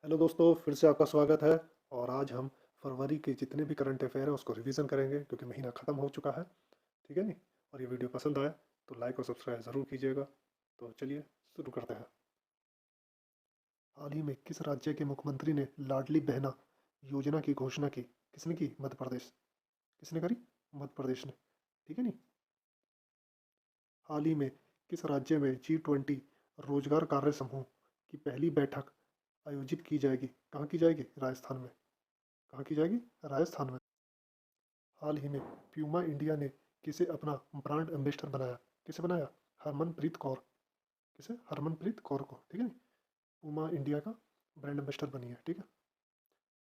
Hello दोस्तों, फिर से आपका स्वागत है। और आज हम फरवरी के जितने भी करंट अफेयर हैं उसको रिवीजन करेंगे क्योंकि महीना ख़त्म हो चुका है। ठीक है नी। और ये वीडियो पसंद आए तो लाइक और सब्सक्राइब ज़रूर कीजिएगा। तो चलिए शुरू करते हैं। हाल ही में किस राज्य के मुख्यमंत्री ने लाडली बहना योजना की घोषणा की? किसने की? मध्य प्रदेश। किसने करी? मध्य प्रदेश ने। ठीक है नी। हाल ही में किस राज्य में G20 रोजगार कार्य समूह की पहली बैठक आयोजित की जाएगी? कहाँ की जाएगी? राजस्थान में। कहाँ की जाएगी? राजस्थान में। हाल ही में प्यूमा इंडिया ने किसे अपना ब्रांड एम्बेसडर बनाया? किसे बनाया? हरमनप्रीत कौर। किसे? हरमनप्रीत कौर को। ठीक है। प्यूमा इंडिया का ब्रांड एम्बेसडर बनी है। ठीक है।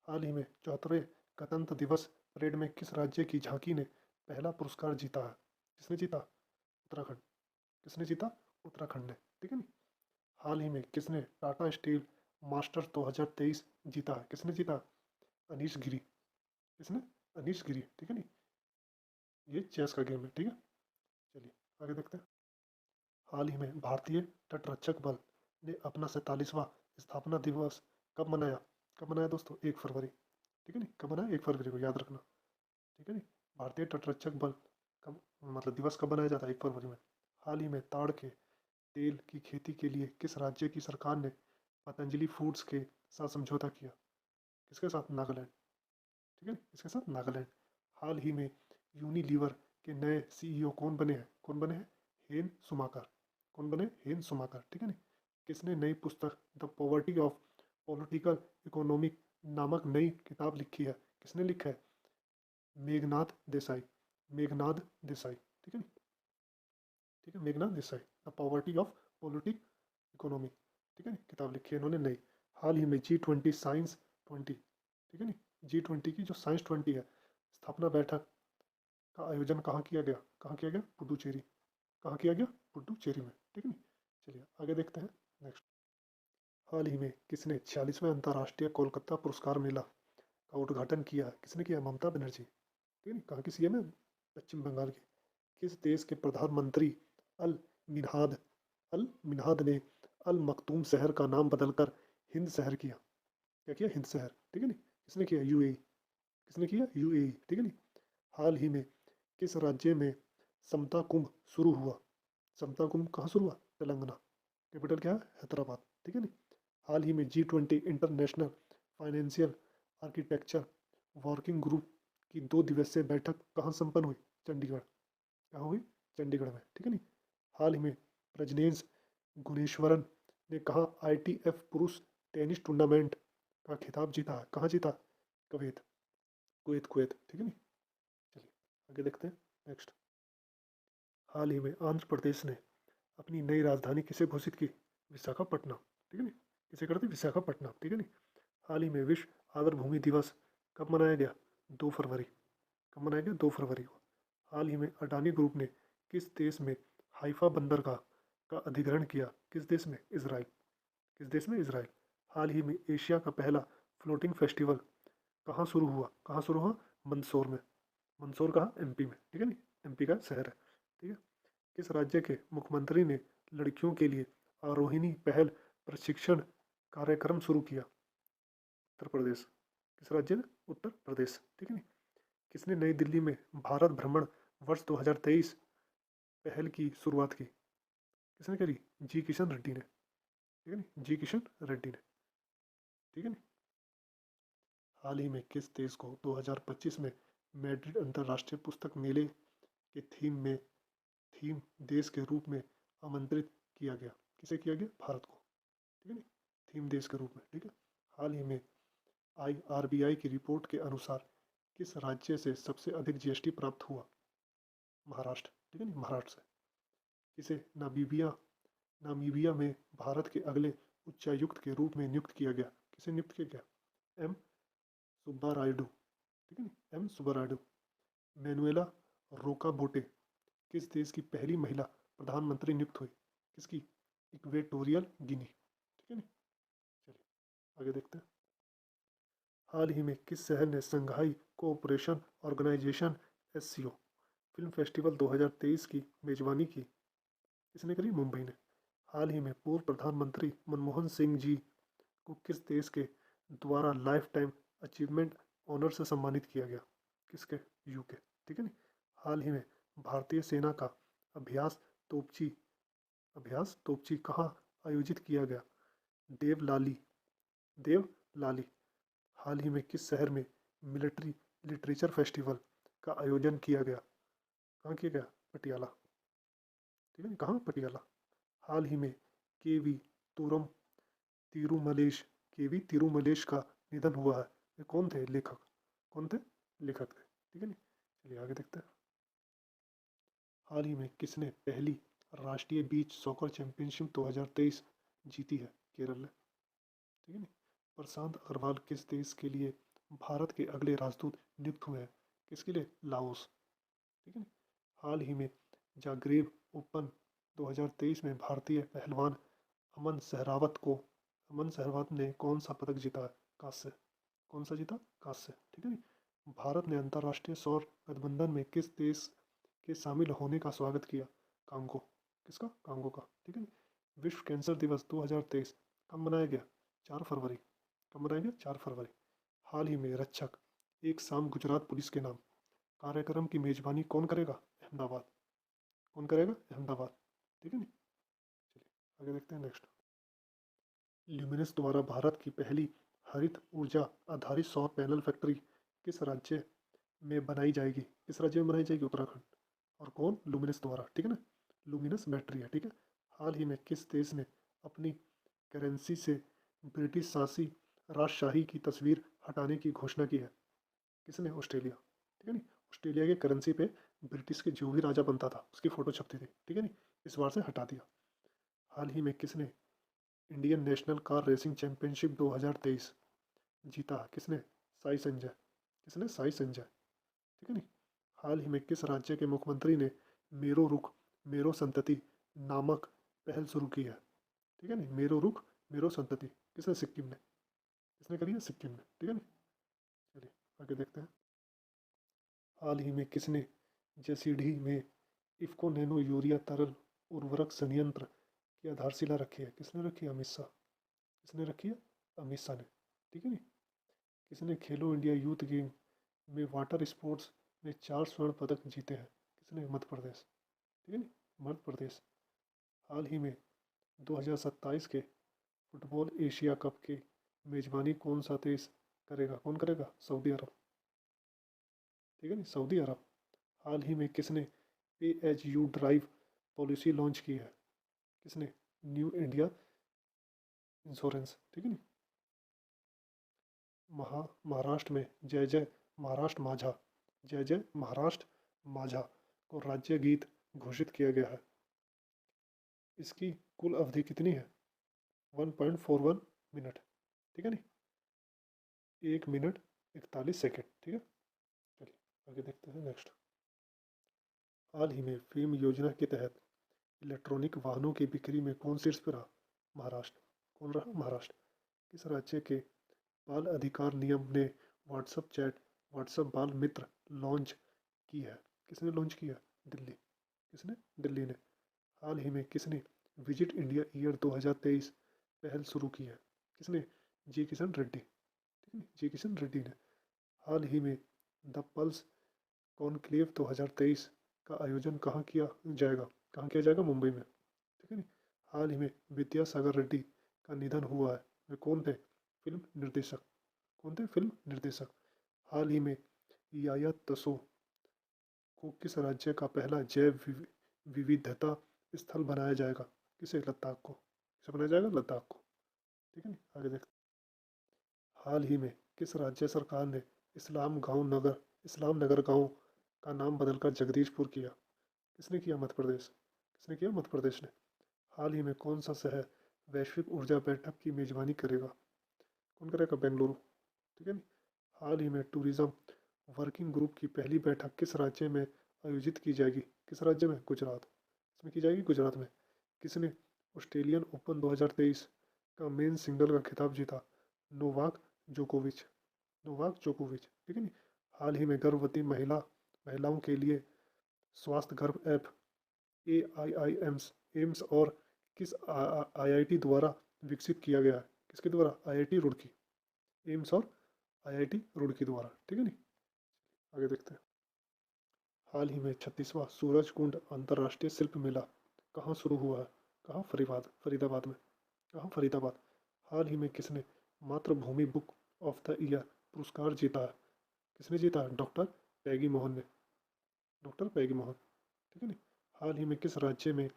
हाल ही में 74वें गणतंत्र दिवस परेड में किस राज्य की झांकी ने पहला पुरस्कार जीता है? किसने जीता? उत्तराखंड। किसने जीता? उत्तराखंड ने। ठीक है नी। हाल ही में किसने टाटा स्टील मास्टर्स 2023 जीता है? किसने जीता? अनीश गिरी। किसने? अनीश गिरी। ठीक है नी। ये चेस का गेम है। ठीक है। चलिए आगे देखते हैं। हाल ही में भारतीय तटरक्षक बल ने अपना 47वां स्थापना दिवस कब मनाया? कब मनाया दोस्तों? 1 फरवरी। ठीक है नी। कब मनाया? 1 फरवरी को, याद रखना। ठीक है नी। भारतीय तटरक्षक बल कब, मतलब दिवस कब मनाया जाता है? 1 फरवरी में। हाल ही में ताड़ के तेल की खेती के लिए किस राज्य की सरकार ने पतंजलि फूड्स के साथ समझौता किया? किसके साथ? नागालैंड। ठीक है। इसके साथ नागालैंड। हाल ही में यूनिलीवर के नए सीईओ कौन बने हैं? कौन बने हैं? हेन सुमाकर। कौन बने? हेन सुमाकर। ठीक है ना। किसने नई पुस्तक the poverty of political economic नामक नई किताब लिखी है? किसने लिखा है? मेघनाथ देसाई। मेघनाथ देसाई। ठीक है ना। ठीक है, Meghnath Desai. The poverty of politic economy. ठीक है ना, किताब लिखी है इन्होंने नई। हाल ही में G20 साइंस 20। ठीक है ना। G20 की जो साइंस 20 है स्थापना बैठक का आयोजन कहाँ किया गया? कहाँ किया गया? पुडुचेरी। कहाँ किया गया? पुडुचेरी में। ठीक है नी। चलिए आगे देखते हैं। नेक्स्ट। हाल ही में किसने 46वें अंतर्राष्ट्रीय कोलकाता पुरस्कार मेला का उद्घाटन किया? किसने किया? ममता बनर्जी। ठीक है नी। कहाँ की सीएम है? पश्चिम बंगाल की। किस देश के प्रधानमंत्री अल मिन्हाद अल मिन्हाद ने अल मखतूम शहर का नाम बदलकर हिंद शहर किया? क्या किया? हिंद शहर। ठीक है नी। किसने किया? यूएई। किसने किया? यूएई। ठीक है नी। हाल ही में किस राज्य में समता कुंभ शुरू हुआ? समता कुंभ कहाँ शुरू हुआ? तेलंगाना। कैपिटल क्या है? हैदराबाद। ठीक है नी। हाल ही में G20 international financial architecture working group की 2 दिवसीय बैठक कहाँ संपन्न हुई? चंडीगढ़। कहाँ हुई? चंडीगढ़ में। ठीक है नी। हाल ही में प्रजनेश गुणेश्वरन ने कहा ITF पुरुष टेनिस टूर्नामेंट का खिताब जीता है? कहाँ जीता? कुवैत। Kuwait Kuwait. ठीक है नी। चलिए आगे देखते हैं। नेक्स्ट। हाल ही में आंध्र प्रदेश ने अपनी नई राजधानी किसे घोषित की? विशाखापट्टनम। ठीक है नी। किसे करती? विशाखापट्टनम। ठीक है नी। हाल ही में विश्व आर्द्रभूमि दिवस कब मनाया गया? 2 फरवरी। कब मनाया गया? 2 फरवरी को। हाल ही में अडानी ग्रुप ने किस देश में हाइफा बंदरगाह का अधिग्रहण किया? किस देश में? इसराइल। किस देश में? इसराइल। हाल ही में एशिया का पहला फ्लोटिंग फेस्टिवल कहाँ शुरू हुआ? कहाँ शुरू हुआ? मंदसौर में। मंदसौर कहाँ? MP में। ठीक है नी। MP का शहर है। ठीक है। किस राज्य के मुख्यमंत्री ने लड़कियों के लिए आरोहिणी पहल प्रशिक्षण कार्यक्रम शुरू किया? उत्तर प्रदेश। किस राज्य ने? उत्तर प्रदेश। ठीक है नी। किसने नई दिल्ली में भारत भ्रमण वर्ष 2023 पहल की शुरुआत की? किसने करी? जी किशन रेड्डी ने। ठीक है नी। जी किशन रेड्डी ने। ठीक है नी। हाल ही में किस देश को 2025 में मैड्रिड अंतर्राष्ट्रीय पुस्तक मेले के थीम देश के रूप में आमंत्रित किया गया? किसे किया गया? भारत को। ठीक है नी। थीम देश के रूप में। ठीक है। हाल ही में IRBI की रिपोर्ट के अनुसार किस राज्य से सबसे अधिक GST प्राप्त हुआ? महाराष्ट्र। ठीक है नी। महाराष्ट्र से। किसे नामीबिया में भारत के अगले उच्चायुक्त के रूप में नियुक्त किया गया? किसे नियुक्त किया गया? M सुब्बारायडू। ठीक है नी। M सुब्बारायडू। मैनुएला रोका बोटे किस देश की पहली महिला प्रधानमंत्री नियुक्त हुई? किसकी? Equatorial Guinea. ठीक है नी। चलिए आगे देखते हैं। हाल ही में किस शहर ने Shanghai cooperation organisation SCO film festival 2023 की मेजबानी की? किसने करी? मुंबई ने। हाल ही में पूर्व प्रधानमंत्री मनमोहन सिंह जी को किस देश के द्वारा लाइफ टाइम अचीवमेंट ऑनर से सम्मानित किया गया? किसके? यूके। ठीक है नी। हाल ही में भारतीय सेना का अभ्यास तोपची कहाँ आयोजित किया गया? देवलाली देवलाली। हाल ही में किस शहर में मिलिट्री लिटरेचर फेस्टिवल का आयोजन किया गया? कहाँ किया गया? पटियाला। ठीक है, कहाँ? पटियाला। हाल ही में केवी तुरम तिरुमलेश तिरुमलेश का निधन हुआ है। ये कौन थे? लेखक। कौन थे? लेखक थे। ठीक है नी। चलिए आगे देखते हैं। हाल ही में किसने पहली राष्ट्रीय बीच सॉकर चैंपियनशिप 2023 जीती है? केरल ने। ठीक है नी। प्रशांत अग्रवाल किस देश के लिए भारत के अगले राजदूत नियुक्त हुए हैं? किसके लिए? लाओस। ठीक है नी। हाल ही में जाग्रेब ओपन 2023 में भारतीय पहलवान अमन सहरावत ने कौन सा पदक जीता है? कांस्य। कौन सा जीता? कांस्य। ठीक है नी। भारत ने अंतर्राष्ट्रीय सौर गठबंधन में किस देश के शामिल होने का स्वागत किया? कांगो। किसका? कांगो का। ठीक है नी। विश्व कैंसर दिवस 2023 कब मनाया गया? 4 फरवरी। कब मनाया गया? 4 फरवरी। हाल ही में रक्षक एक शाम गुजरात पुलिस के नाम कार्यक्रम की मेजबानी कौन करेगा? अहमदाबाद। कौन करेगा? अहमदाबाद। ठीक है नी। चलिए आगे देखते हैं नेक्स्ट। ल्यूमिनस द्वारा भारत की पहली हरित ऊर्जा आधारित सौर पैनल फैक्ट्री किस राज्य में बनाई जाएगी? किस राज्य में बनाई जाएगी? उत्तराखंड। और कौन? लुमिनस द्वारा। ठीक है ना। लुमिनस बैटरी है। ठीक है। हाल ही में किस देश ने अपनी करेंसी से ब्रिटिश शासी राजशाही की तस्वीर हटाने की घोषणा की है? किसने? ऑस्ट्रेलिया। ठीक है नी। ऑस्ट्रेलिया के करेंसी पे ब्रिटिश के जो भी राजा बनता था उसकी फोटो छपती थी। ठीक है नी। इस बार से हटा दिया। हाल ही में किसने Indian national car racing championship 2023 जीता? किसने? साई संजय। किसने? साई संजय। ठीक है नी। हाल ही में किस राज्य के मुख्यमंत्री ने मेरो रुख मेरो संतति नामक पहल शुरू की है? ठीक है नी। मेरो रुख मेरो संतति किसने? सिक्किम ने। किसने करी है? सिक्किम ने। ठीक है नी। चलिए आगे देखते हैं। हाल ही में किसने जसीडीह में इफ्को नैनो यूरिया तरल उर्वरक संयंत्र की आधारशिला रखी है? किसने रखी है? अमित शाह। किसने रखी है? अमित शाह ने। ठीक है नी। किसने खेलो इंडिया यूथ गेम में वाटर स्पोर्ट्स में 4 स्वर्ण पदक जीते हैं? किसने? मध्य प्रदेश। ठीक है नी। मध्य प्रदेश। हाल ही में 2027 के फुटबॉल एशिया कप की मेजबानी कौन सा देश करेगा? कौन करेगा? सऊदी अरब। ठीक है नी। सऊदी अरब। हाल ही में किसने pay as you drive policy launch की है? किसने? New India Insurance. ठीक है नी। महाराष्ट्र में जय जय महाराष्ट्र माझा जय जय महाराष्ट्र माझा को राज्य गीत घोषित किया गया है। इसकी कुल अवधि कितनी है? 1.41 मिनट। ठीक है नी। 1 मिनट 41 सेकेंड। ठीक है। चलिए आगे देखते हैं नेक्स्ट। हाल ही में फेम योजना के तहत इलेक्ट्रॉनिक वाहनों की बिक्री में कौन शीर्ष पर रहा? महाराष्ट्र। कौन रहा? महाराष्ट्र। किस राज्य के बाल अधिकार निगम ने व्हाट्सएप बाल मित्र लॉन्च की है? किसने लॉन्च किया? दिल्ली। किसने? दिल्ली ने। हाल ही में किसने विजिट इंडिया ईयर 2023 पहल शुरू की है? किसने? जी किशन रेड्डी। ठीक है। जी किशन रेड्डी ने। हाल ही में द पल्स कॉन्क्लेव 2023 का आयोजन कहाँ किया जाएगा? कहाँ किया जाएगा? मुंबई में। ठीक है नी। हाल ही में विद्यासागर रेड्डी का निधन हुआ है। वे कौन थे? फिल्म निर्देशक। कौन थे? फिल्म निर्देशक। हाल ही में याया तसो को किस राज्य का पहला जैव विविधता स्थल बनाया जाएगा? किसे? लद्दाख को। किसे बनाया जाएगा? लद्दाख को। ठीक है नी। आगे देख। हाल ही में किस राज्य सरकार ने इस्लाम नगर गांव का नाम बदलकर जगदीशपुर किया? किसने किया? मध्य प्रदेश। किसने किया? मध्य प्रदेश ने। हाल ही में कौन सा शहर वैश्विक ऊर्जा बैठक की मेजबानी करेगा? कौन करेगा? बेंगलुरु। ठीक है नी। हाल ही में टूरिज्म वर्किंग ग्रुप की पहली बैठक किस राज्य में आयोजित की जाएगी? किस राज्य में? गुजरात। इसमें की जाएगी गुजरात में। किसने ऑस्ट्रेलियन ओपन 2023 का मेन सिंगल का खिताब जीता? नोवाक जोकोविच। नोवाक जोकोविच। ठीक है नी। हाल ही में गर्भवती महिलाओं के लिए स्वास्थ्य गर्भ ऐप ए आई आई एम्स एम्स और किस आईआईटी द्वारा विकसित किया गया है? किसके द्वारा? आईआईटी रुड़की, एम्स और आईआईटी रुड़की द्वारा, ठीक है नी। आगे देखते हैं। हाल ही में 36वां सूरज कुंड अंतर्राष्ट्रीय शिल्प मेला कहाँ शुरू हुआ है? कहाँ? फरीदाबाद में। कहाँ? फरीदाबाद। हाल ही में किसने मातृभूमि बुक ऑफ द ईयर पुरस्कार जीता है? किसने जीता है? डॉक्टर पैगी मोहन ने, डॉक्टर पैगी मोहन, ठीक है नी। हाल ही में किस राज्य में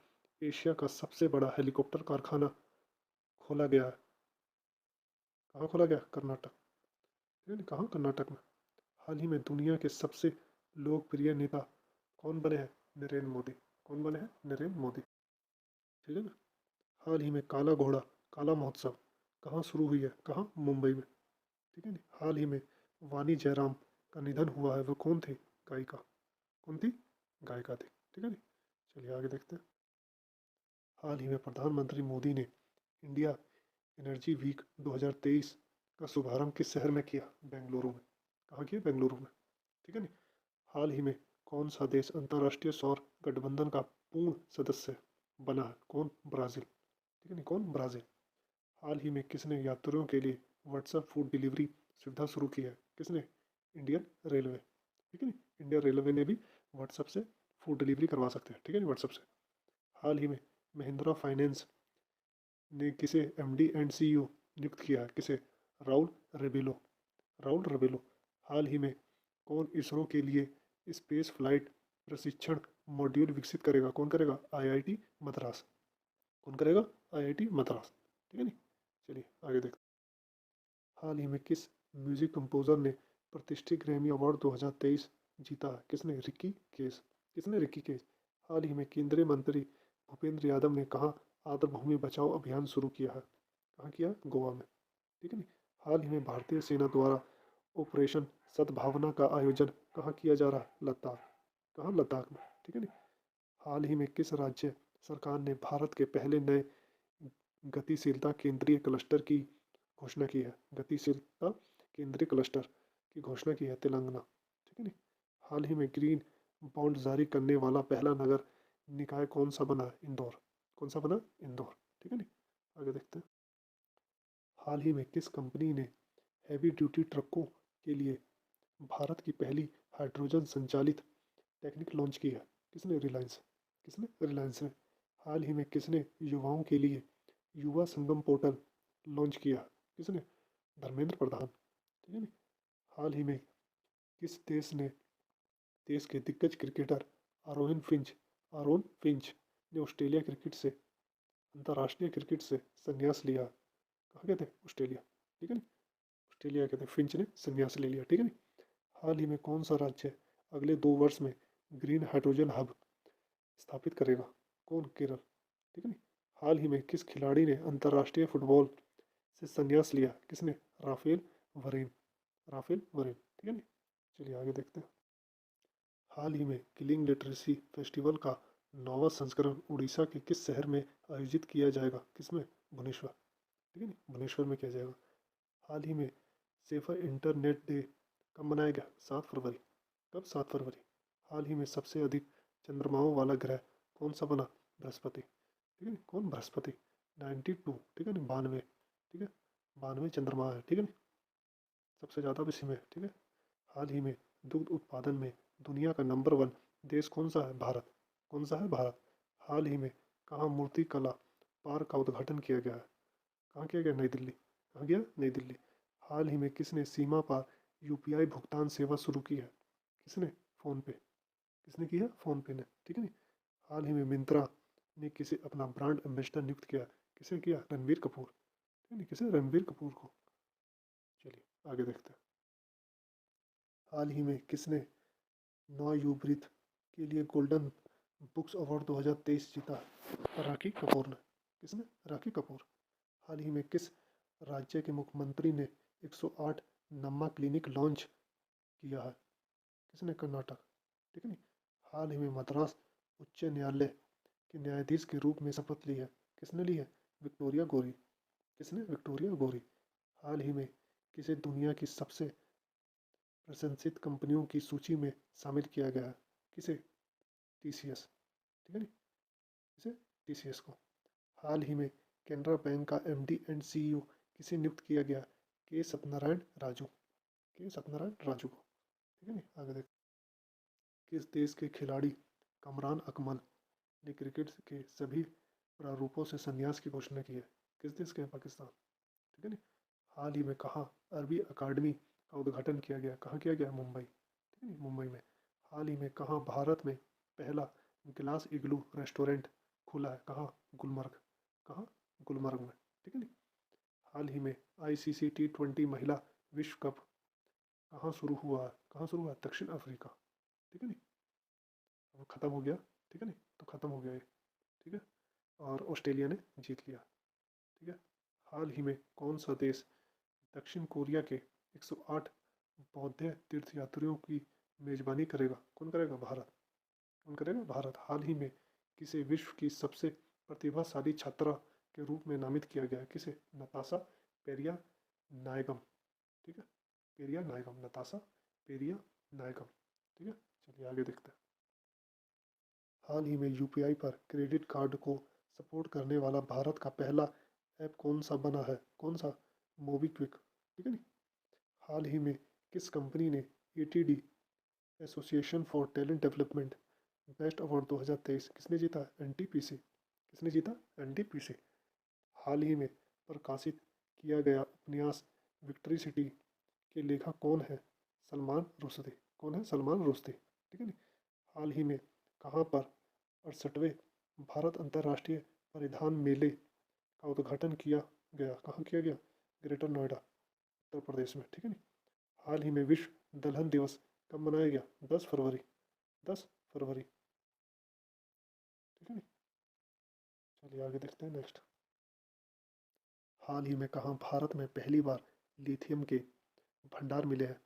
एशिया का सबसे बड़ा हेलीकॉप्टर कारखाना खोला गया है? कहाँ खोला गया? कर्नाटक, ठीक है नी। कहाँ? कर्नाटक में। हाल ही में दुनिया के सबसे लोकप्रिय नेता कौन बने हैं? नरेंद्र मोदी। कौन बने हैं? नरेंद्र मोदी, ठीक है ना। हाल ही में काला घोड़ा काला महोत्सव कहाँ शुरू हुई है? कहाँ? मुंबई में, ठीक है ना। हाल ही में वानी जयराम का निधन हुआ है, वो कौन थी? गायिका। कौन थी? गायिका थी, ठीक है ना। चलिए आगे देखते हैं। हाल ही में प्रधानमंत्री मोदी ने इंडिया एनर्जी वीक 2023 का शुभारंभ किस शहर में किया? बेंगलुरु में। कहाँ किया? बेंगलुरु में, ठीक है ना। हाल ही में कौन सा देश अंतर्राष्ट्रीय सौर गठबंधन का पूर्ण सदस्य बना है? कौन? ब्राज़ील, ठीक है ना। कौन? ब्राज़ील। हाल ही में किसने यात्रियों के लिए व्हाट्सएप फूड डिलीवरी सुविधा शुरू की है? किसने? इंडियन रेलवे, ठीक है ना। इंडियन रेलवे ने भी व्हाट्सएप से फूड डिलीवरी करवा सकते हैं, ठीक है ना, व्हाट्सएप से। हाल ही में महिंद्रा फाइनेंस ने किसे एमडी एंड सीईओ नियुक्त किया है? किसे? राहुल रेबेलो, राहुल रेबेलो। हाल ही में कौन इसरो के लिए स्पेस फ्लाइट प्रशिक्षण मॉड्यूल विकसित करेगा? कौन करेगा? आईआईटी मद्रास। कौन करेगा? आईआईटी मद्रास, ठीक है नी। चलिए आगे देखते हैं। हाल ही में किस म्यूजिक कंपोजर ने प्रतिष्ठित ग्रैमी अवार्ड 2023 जीता है? किसने? रिकी केस। किसने? रिकी केस। हाल ही में केंद्रीय मंत्री भूपेंद्र यादव ने कहाँ आर्द्रभूमि बचाओ अभियान शुरू किया है? कहाँ किया? गोवा में, ठीक है नी। हाल ही में भारतीय सेना द्वारा ऑपरेशन सद्भावना का आयोजन कहाँ किया जा रहा है? लद्दाख। कहाँ? लद्दाख में, ठीक है नी। हाल ही में किस राज्य सरकार ने भारत के पहले नए गतिशीलता केंद्रीय क्लस्टर की घोषणा की है? गतिशीलता केंद्रीय क्लस्टर की घोषणा की है? तेलंगाना, ठीक है नी। हाल ही में ग्रीन बॉन्ड जारी करने वाला पहला नगर निकाय कौन सा बना है? इंदौर। कौन सा बना? इंदौर, ठीक है नी। आगे देखते हैं। हाल ही में किस कंपनी ने हैवी ड्यूटी ट्रकों के लिए भारत की पहली हाइड्रोजन संचालित टेक्निक लॉन्च की है? किसने? रिलायंस। किसने? रिलायंस ने। हाल ही में किसने युवाओं के लिए युवा संगम पोर्टल लॉन्च किया? किसने? धर्मेंद्र प्रधान, ठीक है ना। हाल ही में किस देश के दिग्गज क्रिकेटर आरोन फिंच ने ऑस्ट्रेलिया क्रिकेट से अंतर्राष्ट्रीय क्रिकेट से संन्यास लिया? कहाँ गए थे? ऑस्ट्रेलिया, ठीक है ना। ऑस्ट्रेलिया गए थे, फिंच ने संन्यास ले लिया, ठीक है ना। हाल ही में कौन सा राज्य अगले 2 वर्ष में ग्रीन हाइड्रोजन हब स्थापित करेगा? कौन? केरल, ठीक है ना। हाल ही में किस खिलाड़ी ने अंतर्राष्ट्रीय फुटबॉल से संन्यास लिया? किसने? राफेल वरेन, राफेल वरेन, ठीक है ना। चलिए आगे देखते हैं। हाल ही में किलिंग लिटरेसी फेस्टिवल का 9वां संस्करण उड़ीसा के किस शहर में आयोजित किया जाएगा? किसमें? भुवनेश्वर, ठीक है ना, भुवनेश्वर में किया जाएगा। हाल ही में सेफर इंटरनेट डे कब मनाया गया? 7 फरवरी। कब? 7 फरवरी। हाल ही में सबसे अधिक चंद्रमाओं वाला ग्रह कौन सा बना? बृहस्पति, ठीक है ना। कौन? बृहस्पति, 92, ठीक है ना, 92, ठीक है, 92 चंद्रमा है, ठीक है ना, सबसे ज़्यादा इसी में, ठीक है। हाल ही में दुग्ध उत्पादन में दुनिया का नंबर 1 देश कौन सा है? भारत। कौन सा है? भारत। हाल ही में कहाँ मूर्ति कला पार्क का उद्घाटन किया गया है? कहाँ किया गया? नई दिल्ली। कहाँ गया? नई दिल्ली। हाल ही में किसने सीमा पार यूपीआई भुगतान सेवा शुरू की है? किसने? फ़ोन पे। किसने की है? फ़ोन पे ने, ठीक है ना। हाल ही में मिंत्रा ने किसे अपना ब्रांड एम्बेसडर नियुक्त किया? किसे किया? रणबीर कपूर, ठीक है ना, किसे? रणबीर कपूर को। चलिए आगे देखते हैं। हाल ही में किसने नौ युवृत्त के लिए गोल्डन बुक्स अवार्ड 2023 जीता? राखी कपूर ने। किसने? राखी कपूर। हाल ही में किस राज्य के मुख्यमंत्री ने 108 नम्मा क्लिनिक लॉन्च किया है? किसने? कर्नाटक, ठीक है नी। हाल ही में मद्रास उच्च न्यायालय के न्यायाधीश के रूप में शपथ ली है? किसने ली है? विक्टोरिया गौरी। किसने? विक्टोरिया गौरी। हाल ही में किसे दुनिया की सबसे प्रशंसित कंपनियों की सूची में शामिल किया गया है? किसे? टीसीएस, ठीक है नी, किसे? टीसीएस को। हाल ही में कैनरा बैंक का एमडी एंड सीईओ किसे नियुक्त किया गया? के सत्यनारायण राजू, के सत्यनारायण राजू को। ठीक है नहीं, आगे देख। किस देश के खिलाड़ी कमरान अकमल ने क्रिकेट के सभी प्रारूपों से संन्यास की घोषणा की है? किस देश के हैं? पाकिस्तान। ठीक है नहीं। हाल ही में कहाँ अरबी अकादमी का उद्घाटन किया गया? कहाँ किया गया? मुंबई। ठीक है नहीं, मुंबई में। हाल ही में कहाँ भारत में पहला ग्लास इग्लू रेस्टोरेंट खुला है? कहाँ? गुलमर्ग। कहाँ? गुलमर्ग में। ठीक है नहीं। हाल ही में ICC T20 महिला विश्व कप कहाँ शुरू हुआ है? कहाँ शुरू हुआ है? दक्षिण अफ्रीका। ठीक है नहीं, अब खत्म हो गया। ठीक है नहीं, तो खत्म हो गया ये। ठीक है, और ऑस्ट्रेलिया ने जीत लिया। ठीक है। हाल ही में कौन सा देश दक्षिण कोरिया के 108 बौद्ध तीर्थयात्रियों की मेजबानी करेगा? कौन करेगा? भारत। कौन करेगा? भारत। हाल ही में किसे विश्व की सबसे प्रतिभाशाली छात्रा के रूप में नामित किया गया है? किसे? नताशा पेरिया नायगम। ठीक है, पेरिया नायगम, नताशा पेरिया नायगम। ठीक है, चलिए आगे देखते हैं। हाल ही में UPI पर क्रेडिट कार्ड को सपोर्ट करने वाला भारत का पहला ऐप कौन सा बना है? कौन सा? मोबीक्विक। ठीक है नहीं। हाल ही में किस कंपनी ने ATD association for talent development best award 2023 किसने जीता? NTPC। किसने जीता? NTPC। हाल ही में प्रकाशित किया गया उपन्यास विक्ट्री सिटी के लेखक कौन है? सलमान रुश्दी। कौन है? सलमान रुश्दी। ठीक है नहीं। हाल ही में कहाँ पर 68वें भारत अंतर्राष्ट्रीय परिधान मेले का उद्घाटन किया गया? कहाँ किया गया? ग्रेटर नोएडा, उत्तर प्रदेश में। ठीक है नहीं। हाल ही में विश्व दलहन दिवस कब मनाया गया? 10 फरवरी। 10 फरवरी। ठीक है नहीं, चलिए आगे देखते हैं नेक्स्ट। हाल ही में कहाँ भारत में पहली बार लिथियम के भंडार मिले हैं?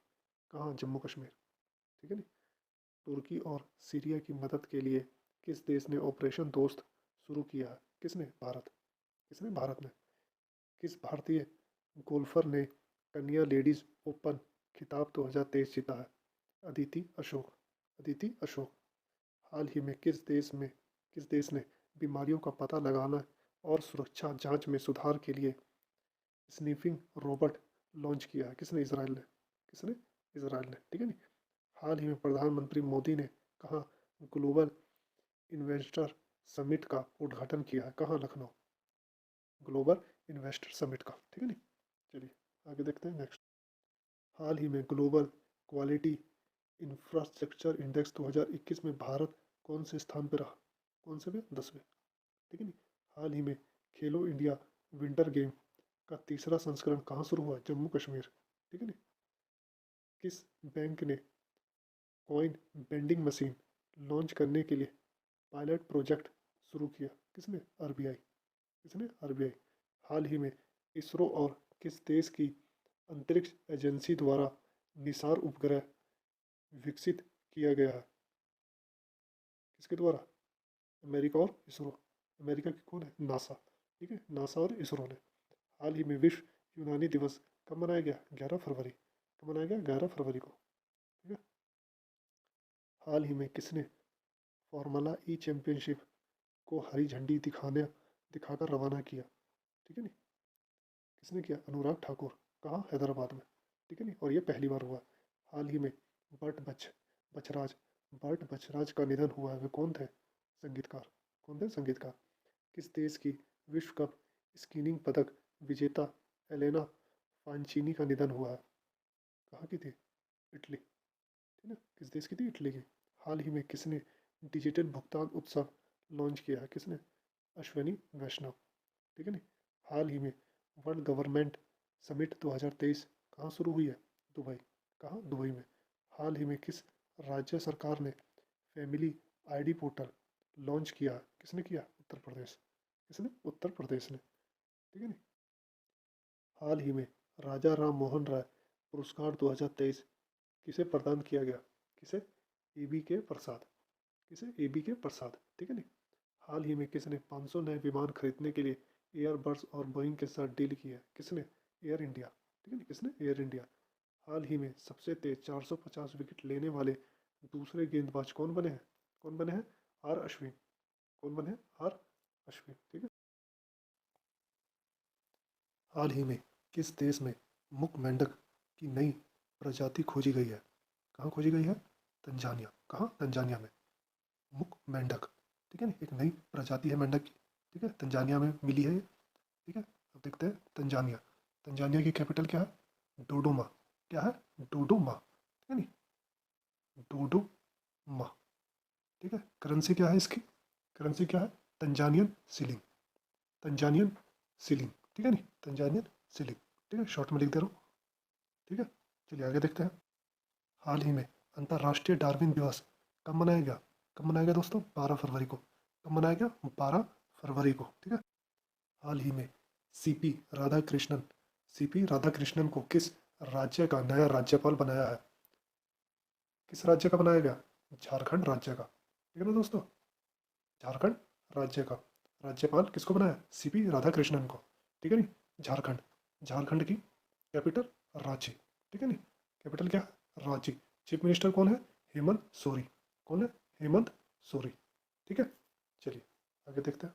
कहाँ? जम्मू कश्मीर। ठीक है नहीं। तुर्की और सीरिया की मदद के लिए किस देश ने ऑपरेशन दोस्त शुरू किया है? किसने? भारत। किसने? भारत ने। किस भारतीय गोल्फर ने कन्या लेडीज ओपन खिताब 2023 जीता है? अदिति अशोक। अदिति अशोक। हाल ही में किस देश ने बीमारियों का पता लगाना और सुरक्षा जांच में सुधार के लिए स्नीफिंग रोबोट लॉन्च किया है? किसने? इसराइल ने। किसने? इसराइल ने। ठीक है नहीं। हाल ही में प्रधानमंत्री मोदी ने कहा ग्लोबल इन्वेस्टर समिट का उद्घाटन किया है? कहाँ? लखनऊ। ग्लोबल इन्वेस्टर समिट का। ठीक है नहीं, चलिए आगे देखते हैं नेक्स्ट। हाल ही में ग्लोबल क्वालिटी इंफ्रास्ट्रक्चर इंडेक्स 2021 में भारत कौन से स्थान पर रहा? कौन से पे? 10वें। ठीक है नहीं। हाल ही में खेलो इंडिया विंटर गेम का तीसरा संस्करण कहाँ शुरू हुआ? जम्मू कश्मीर। ठीक है नहीं। किस बैंक ने कॉइन बेंडिंग मशीन लॉन्च करने के लिए पायलट प्रोजेक्ट शुरू किया? किसने? RBI। किसने? RBI। हाल ही में इसरो और किस देश की अंतरिक्ष एजेंसी द्वारा निसार उपग्रह विकसित किया गया है? किसके द्वारा? अमेरिका और इसरो। अमेरिका की कौन है? नासा। ठीक है, नासा और इसरो ने। हाल ही में विश्व यूनानी दिवस कब मनाया गया? 11 फरवरी। कब मनाया गया? 11 फरवरी को। ठीक है। हाल ही में किसने फॉर्मूला ई चैंपियनशिप को हरी झंडी दिखाकर रवाना किया? ठीक है नहीं, किसने किया? अनुराग ठाकुर। कहाँ? हैदराबाद में। ठीक है नहीं, और ये पहली बार हुआ। हाल ही में बट बच बछराज बट बछराज का निधन हुआ है। वे कौन थे? संगीतकार। कौन थे? संगीतकार। किस देश की विश्व कप स्कीइंग पदक विजेता एलेना फांचीनी का निधन हुआ है? कहाँ की थी? इटली। ठीक है, किस देश की थी? इटली की। हाल ही में किसने डिजिटल भुगतान उत्सव लॉन्च किया है? किसने? अश्वनी वैष्णव। ठीक है नहीं। हाल ही में वर्ल्ड गवर्नमेंट समिट 2023 कहाँ शुरू हुई है? दुबई। कहाँ? दुबई में। हाल ही में किस राज्य सरकार ने फैमिली ID पोर्टल लॉन्च किया? किसने किया? उत्तर प्रदेश। किसने? उत्तर प्रदेश ने। ठीक है नहीं। हाल ही में राजा राम मोहन राय पुरस्कार 2023 किसे प्रदान किया गया? किसे? ABK प्रसाद। किसे? ABK प्रसाद। ठीक है नहीं। हाल ही में किसने 500 नए विमान खरीदने के लिए एयरबस और बोइंग के साथ डील की है? किसने? Air India. ठीक है नहीं, किसने? Air India. हाल ही में सबसे तेज 450 विकेट लेने वाले दूसरे गेंदबाज कौन बने हैं? कौन बने हैं? R अश्विन। कौन बने हैं? R अश्विन। ठीक है। हाल ही में किस देश में मुक मेंढक की नई प्रजाति खोजी गई है? कहाँ खोजी गई है? तंजानिया। कहाँ? तंजानिया में। मुक मेंढक, ठीक है ना, एक नई प्रजाति है मेंढक की, ठीक है, तंजानिया में मिली है ये, ठीक है। अब देखते हैं तंजानिया। तंजानिया की कैपिटल क्या है? डोडोमा। क्या है? डोडोमा, ठीक है नी, डोडोमा, ठीक है। करेंसी क्या है इसकी? करेंसी क्या है? Tanzanian ceiling. तंजानियन सिलिंग, ठीक है नी, तंजानियन सिलिंग, ठीक है, शॉर्ट में लिख दे रहा हूँ, ठीक है। चलिए आगे देखते हैं। हाल ही में अंतर्राष्ट्रीय डार्विन दिवस कब मनाया गया? कब मनाया गया दोस्तों? 12 फरवरी को। कब मनाया गया? 12 फरवरी को, ठीक है। हाल ही में सीपी राधाकृष्णन, सीपी राधाकृष्णन को किस राज्य का नया राज्यपाल बनाया है? किस राज्य का बनाया गया? झारखंड राज्य का, ठीक है ना दोस्तों, झारखंड राज्य का राज्यपाल किसको बनाया? सीपी राधाकृष्णन को, ठीक है नी, झारखंड। झारखंड की कैपिटल रांची, ठीक है नी, कैपिटल क्या है? रांची। चीफ मिनिस्टर कौन है? हेमंत सोरी। कौन है? हेमंत सोरी, ठीक है। चलिए आगे देखते हैं।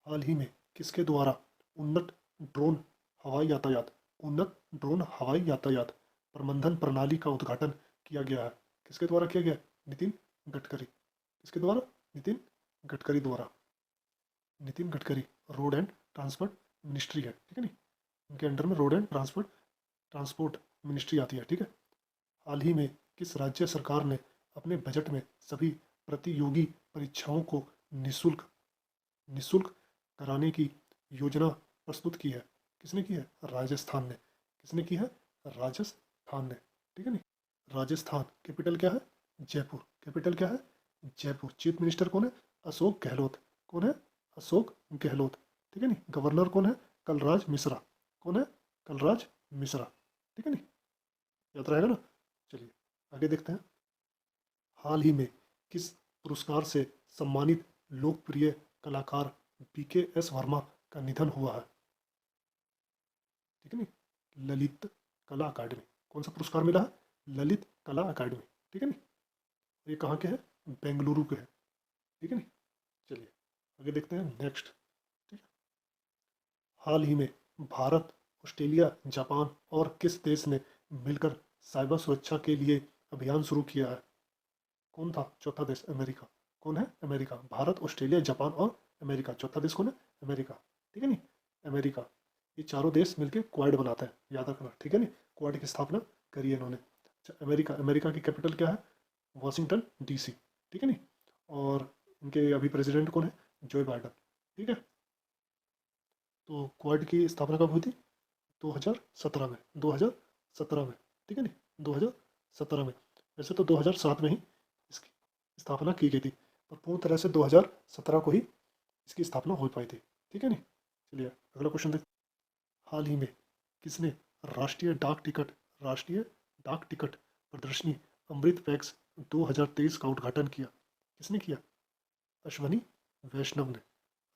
हाल ही में किसके द्वारा उन्नत ड्रोन हवाई यातायात, उन्नत ड्रोन हवाई यातायात प्रबंधन प्रणाली का उद्घाटन किया गया है? किसके द्वारा किया गया? नितिन गडकरी। किसके द्वारा? नितिन गडकरी द्वारा। Nitin Gadkari road and transport ministry है, ठीक है नी, उनके अंडर में रोड एंड ट्रांसपोर्ट मिनिस्ट्री आती है, ठीक है। हाल ही में किस राज्य सरकार ने अपने बजट में सभी प्रतियोगी परीक्षाओं को निशुल्क निशुल्क कराने की योजना प्रस्तुत की है? किसने की है? राजस्थान ने। किसने की है? राजस्थान ने, ठीक है नी, राजस्थान। कैपिटल क्या है? जयपुर। कैपिटल क्या है? जयपुर। चीफ मिनिस्टर कौन है? अशोक गहलोत। कौन है? अशोक गहलोत, ठीक है नी। गवर्नर कौन है? कलराज मिश्रा। कौन है? कलराज मिश्रा, ठीक है नी, याद रहेगा ना। चलिए आगे देखते हैं। हाल ही में किस पुरस्कार से सम्मानित लोकप्रिय कलाकार BKS वर्मा का निधन हुआ है? ठीक है नी, ललित कला अकादमी। कौन सा पुरस्कार मिला है? ललित कला अकादमी, ठीक है नी। ये कहाँ के हैं? बेंगलुरु के हैं, ठीक है नी। चलिए आगे देखते हैं नेक्स्ट, ठीक है। हाल ही में भारत, ऑस्ट्रेलिया, जापान और किस देश ने मिलकर साइबर सुरक्षा के लिए अभियान शुरू किया है? कौन था चौथा देश? अमेरिका। कौन है? अमेरिका। भारत, ऑस्ट्रेलिया, जापान और अमेरिका। चौथा देश कौन है? अमेरिका, ठीक है नी, अमेरिका। ये चारों देश मिलके क्वाड बनाते हैं, याद रखना, ठीक है नी, क्वाड की स्थापना करी है इन्होंने। अच्छा, अमेरिका। अमेरिका की कैपिटल क्या है? वॉशिंगटन DC, ठीक है नी। और इनके अभी प्रेसिडेंट कौन है? जो बाइडन, ठीक है। तो क्वाड की स्थापना कब हुई थी? 2017 में, 2017 में, ठीक है नी, 2017 में। वैसे तो 2007 में ही इसकी स्थापना की गई थी, पर पूर्ण तरह से 2017 को ही इसकी स्थापना हो पाई थी, ठीक है नी। चलिए अगला क्वेश्चन देखते हैं। हाल ही में किसने राष्ट्रीय डाक टिकट राष्ट्रीय डाक टिकट प्रदर्शनी अमृत पैक्स 2023 का उद्घाटन किया? किसने किया? अश्वनी वैष्णव ने।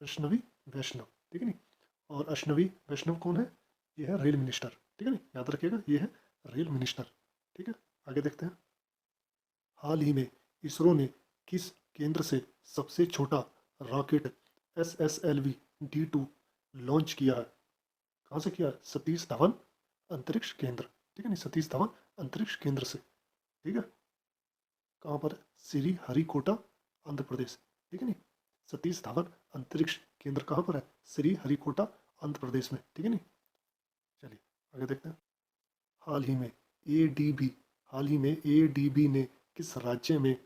अश्वनी वैष्णव, ठीक है नी। और अश्वनी वैष्णव कौन है? ये है रेल मिनिस्टर, ठीक है नी, याद रखिएगा, ये है रेल मिनिस्टर, ठीक है। आगे देखते हैं। हाल ही में इसरो ने किस केंद्र से सबसे छोटा रॉकेट SSLV-D2 लॉन्च किया है? कहाँ से किया है? सतीश धवन अंतरिक्ष केंद्र, ठीक है नी, सतीश धवन अंतरिक्ष केंद्र से, ठीक है। कहाँ पर है? श्री हरिकोटा, आंध्र प्रदेश, ठीक है नी। सतीश धवन अंतरिक्ष केंद्र कहाँ पर है? श्री हरिकोटा, आंध्र प्रदेश में, ठीक है नी। चलिए आगे देखते हैं। हाल ही में ADB हाल ही में ADB ने किस राज्य में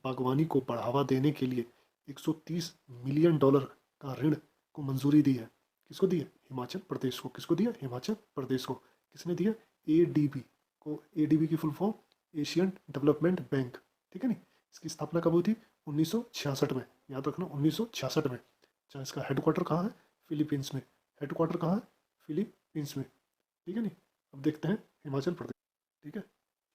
बागवानी को बढ़ावा देने के लिए 130 मिलियन डॉलर का ऋण को मंजूरी दी है? किसको दी है? हिमाचल प्रदेश को। किसको दिया? हिमाचल प्रदेश को। किसने दिया? ADB को। ADB की full form Asian development bank, ठीक है नी। इसकी स्थापना कब हुई थी? 1966 में, याद रखना, 1966 में। अच्छा, इसका हेडक्वार्टर कहाँ है? फिलीपींस में। हेडक्वार्टर कहाँ है? फिलीपींस में, ठीक है नी। अब देखते हैं हिमाचल प्रदेश, ठीक है।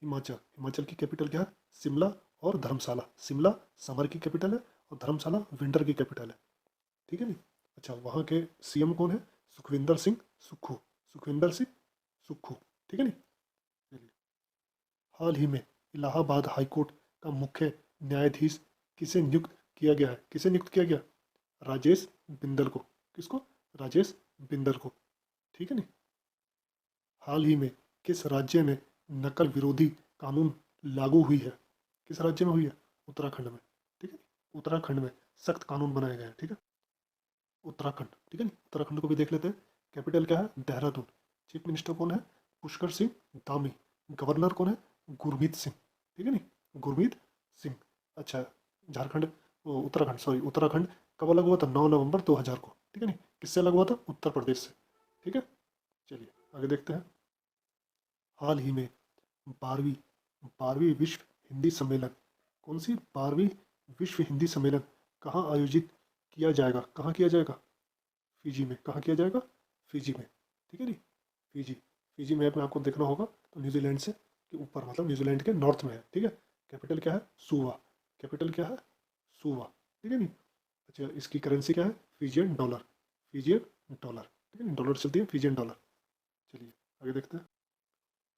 हिमाचल। हिमाचल की कैपिटल क्या है? शिमला और धर्मशाला। शिमला समर की कैपिटल है और धर्मशाला विंटर की कैपिटल है, ठीक है नी। अच्छा, वहाँ के CM कौन है? सुखविंदर सिंह सुक्खू। सुखविंदर सिंह सुक्खू, ठीक है नी। चलिए, हाल ही में इलाहाबाद हाईकोर्ट का मुख्य न्यायाधीश किसे नियुक्त किया गया है? किसे नियुक्त किया गया? राजेश बिंदल को। किसको? राजेश बिंदल को, ठीक है नी। हाल ही में किस राज्य में नकल विरोधी कानून लागू हुई है? किस राज्य में हुई है? उत्तराखंड में। ठीक है, उत्तराखंड में सख्त कानून बनाए गए हैं। ठीक है, उत्तराखंड। ठीक है, उत्तराखंड को भी देख लेते हैं। कैपिटल क्या है? देहरादून। चीफ मिनिस्टर कौन है? पुष्कर सिंह धामी। गवर्नर कौन है? गुरमीत सिंह। ठीक है नहीं, गुरमीत सिंह। अच्छा, झारखंड, उत्तराखंड, सॉरी, उत्तराखंड कब अलग हुआ था? 9 नवंबर 2000 को। ठीक है नहीं, किससे अलग हुआ था? उत्तर प्रदेश से। ठीक है, चलिए आगे देखते हैं। हाल ही में 12वीं 12वीं विश्व हिंदी सम्मेलन, कौन सी 12वीं विश्व हिंदी सम्मेलन कहाँ आयोजित किया जाएगा? कहाँ किया जाएगा? फिजी में। कहाँ किया जाएगा? फिजी में। ठीक है नहीं, फिजी। फिजी मैप में आपको देखना होगा तो न्यूजीलैंड से के ऊपर, मतलब न्यूजीलैंड के नॉर्थ में है। ठीक है, कैपिटल क्या है? सुवा। कैपिटल क्या है? सुवा। ठीक है नहीं। अच्छा, इसकी करेंसी क्या है? Fijian dollar. Fijian dollar. ठीक है नहीं, डॉलर चलती है, फिजियन डॉलर। चलिए आगे देखते हैं।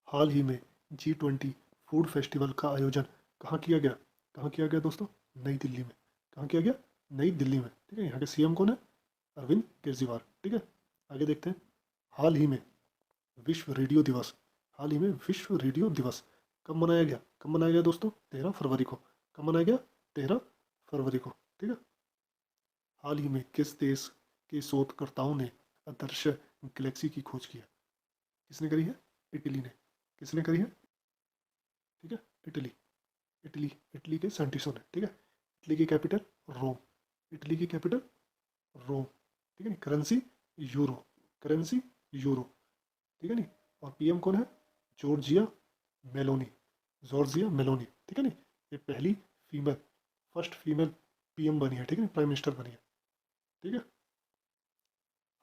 हाल ही में G20 फूड फेस्टिवल का आयोजन कहाँ किया गया? कहाँ किया गया दोस्तों? नई दिल्ली में। कहाँ किया गया? नई दिल्ली में। ठीक है, यहाँ के सीएम कौन है? अरविंद केजरीवाल। ठीक है, आगे देखते हैं। हाल ही में विश्व रेडियो दिवस, हाल ही में विश्व रेडियो दिवस कब मनाया गया? कब मनाया गया दोस्तों? 13 फरवरी को। कब मनाया गया? 13 फरवरी को। ठीक है, हाल ही में किस देश के शोधकर्ताओं ने आदर्श गैलेक्सी की खोज की है? किसने करी है? इटली ने। किसने करी है? ठीक है, इटली। इटली, इटली के साइंटिस्टों ने। ठीक है, इटली की कैपिटल रोम। इटली की कैपिटल रोम। ठीक है नहीं, करेंसी यूरो। Currency euro. ठीक है नहीं, और पीएम कौन है? Giorgia Meloni. Giorgia Meloni. ठीक है नहीं, ये पहली फीमेल, फर्स्ट फीमेल पीएम बनी है। ठीक है, प्राइम मिनिस्टर बनी है। ठीक है,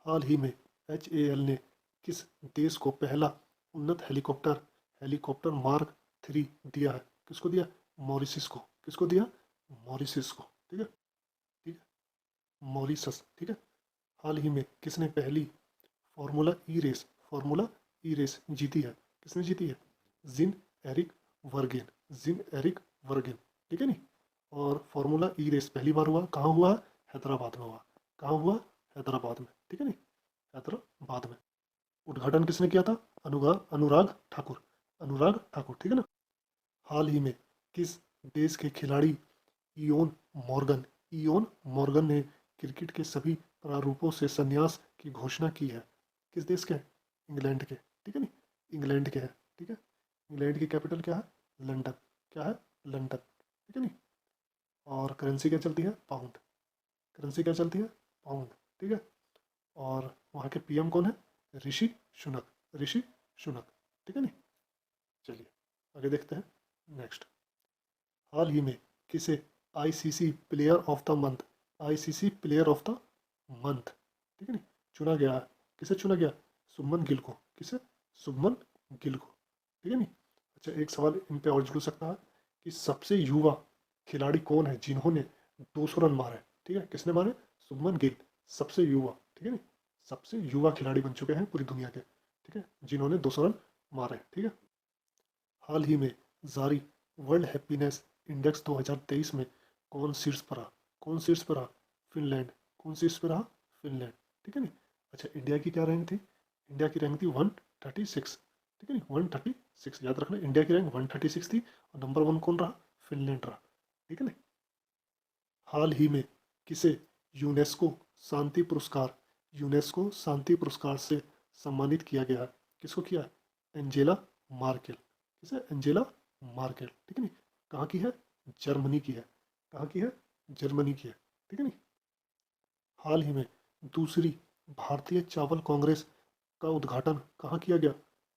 हाल ही में HAL ने किस देश को पहला उन्नत हेलीकॉप्टर हेलीकॉप्टर मार्क 3 दिया है? किसको दिया? मॉरिशस को। किसको दिया? मॉरिशस को। ठीक है, ठीक है, मॉरिशस। ठीक है, हाल ही में किसने पहली फॉर्मूला ई रेस जीती है? किसने जीती है? जिन एरिक वर्गेन। जिन एरिक वर्गेन। ठीक है नहीं, और फॉर्मूला ई रेस पहली बार हुआ कहाँ हुआ? हैदराबाद में हुआ। कहाँ हुआ? हैदराबाद में। ठीक है नहीं, हैदराबाद में। उद्घाटन किसने किया था? अनुराग ठाकुर। अनुराग ठाकुर। ठीक है ना। हाल ही में किस देश के खिलाड़ी इयोन मॉर्गन इयोन मॉर्गन ने क्रिकेट के सभी प्रारूपों से संन्यास की घोषणा की है? किस देश के? इंग्लैंड के। ठीक है नहीं, इंग्लैंड के है। ठीक है, इंग्लैंड की कैपिटल क्या है? लंदन। क्या है? लंदन। ठीक है नहीं, और करेंसी क्या चलती है? पाउंड। करेंसी क्या चलती है? पाउंड। ठीक है, और वहाँ के पीएम कौन है? ऋषि सुनक। ऋषि सुनक। ठीक है नहीं, चलिए आगे देखते हैं। नेक्स्ट, हाल ही में किसे ICC player of the month ICC player of the month, ठीक है नहीं, चुना गया है? किसे चुना गया? शुभमन गिल को। किसे? शुभमन गिल को। ठीक है नहीं। अच्छा, एक सवाल इन पे और जुड़ सकता है कि सबसे युवा खिलाड़ी कौन है जिन्होंने 200 रन मारे? ठीक है, किसने मारे? शुभमन गिल, सबसे युवा। ठीक है नहीं, सबसे युवा खिलाड़ी बन चुके हैं पूरी दुनिया के। ठीक है, जिन्होंने 200 रन मारे। ठीक है, हाल ही में जारी वर्ल्ड हैप्पीनेस इंडेक्स 2023 में कौन शीर्ष पर रहा? कौन शीर्ष पर रहा? फिनलैंड। कौन शीर्ष पर रहा? फिनलैंड। ठीक है नहीं। अच्छा, इंडिया की क्या रैंक थी? इंडिया की रैंक थी 136। ठीक है नहीं, 136 याद रखना, इंडिया की रैंक 136 थी, और नंबर 1 कौन रहा? फिनलैंड रहा। ठीक है नहीं। हाल ही में किसे यूनेस्को शांति पुरस्कार यूनेस्को शांति पुरस्कार से सम्मानित किया गया है? किसको किया है? Angela Merkel. किसे? Angela Merkel. ठीक है नहीं, कहाँ की है? जर्मनी की है। कहाँ की है? जर्मनी की है। ठीक है नहीं। हाल ही में दूसरी भारतीय चावल कांग्रेस का उद्घाटन कहाँ किया गया?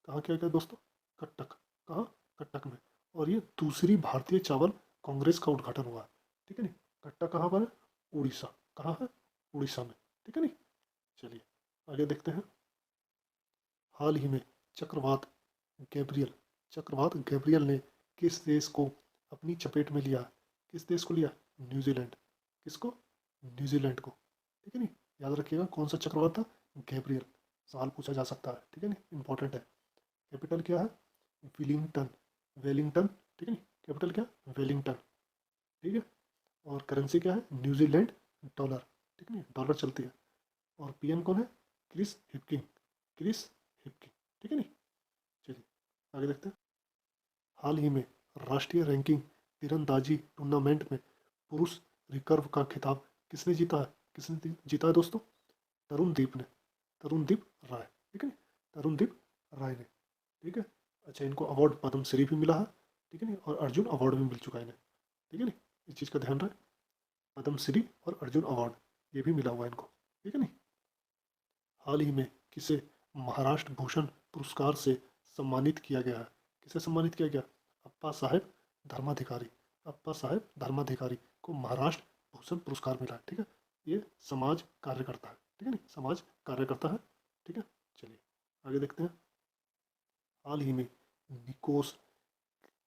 कहाँ किया गया दोस्तों? कटक। कहाँ? कटक में। और ये दूसरी भारतीय चावल कांग्रेस का उद्घाटन हुआ है। ठीक है नहीं, कटक कहाँ पर है? उड़ीसा। कहाँ है? उड़ीसा में। ठीक है नहीं, चलिए आगे देखते हैं। हाल ही में चक्रवात गैब्रियल चक्रवात गैब्रियल ने किस देश को अपनी चपेट में लिया? किस देश को लिया? न्यूजीलैंड। किसको? न्यूजीलैंड को। ठीक है नहीं, याद रखिएगा कौन सा चक्रवात था? गैब्रियल। सवाल पूछा जा सकता है। ठीक है नहीं, इंपॉर्टेंट है। कैपिटल क्या है? विलिंगटन। वेलिंगटन। ठीक है नहीं, कैपिटल क्या? वेलिंगटन। ठीक है, और करेंसी क्या है? New Zealand dollar. ठीक है नहीं, डॉलर चलती है, और पीएम कौन है? क्रिस हिपकिन। क्रिस हिपकिन। ठीक है नहीं, आगे देखते हैं। हाल ही में राष्ट्रीय रैंकिंग तीरंदाजी टूर्नामेंट में पुरुष रिकर्व का खिताब किसने जीता है? किसने जीता है दोस्तों? तरुणदीप ने, तरुणदीप राय, ठीक है। तरुणदीप राय ने, ठीक है। अच्छा, इनको अवार्ड पद्मश्री भी मिला है, ठीक है नी, और अर्जुन अवार्ड भी मिल चुका है इन्हें, ठीक है नी, इस चीज़ का ध्यान रहे। पद्मश्री और अर्जुन अवार्ड ये भी मिला हुआ है इनको, ठीक है नी। हाल ही में किसे महाराष्ट्र भूषण पुरस्कार से सम्मानित किया गया है? किसे सम्मानित किया गया? अप्पा साहेब धर्माधिकारी, अप्पा साहेब धर्माधिकारी को महाराष्ट्र भूषण पुरस्कार मिला है, ठीक है। ये समाज कार्यकर्ता है, ठीक है नी, समाज कार्यकर्ता है, ठीक है। चलिए आगे देखते हैं। हाल ही में निकोस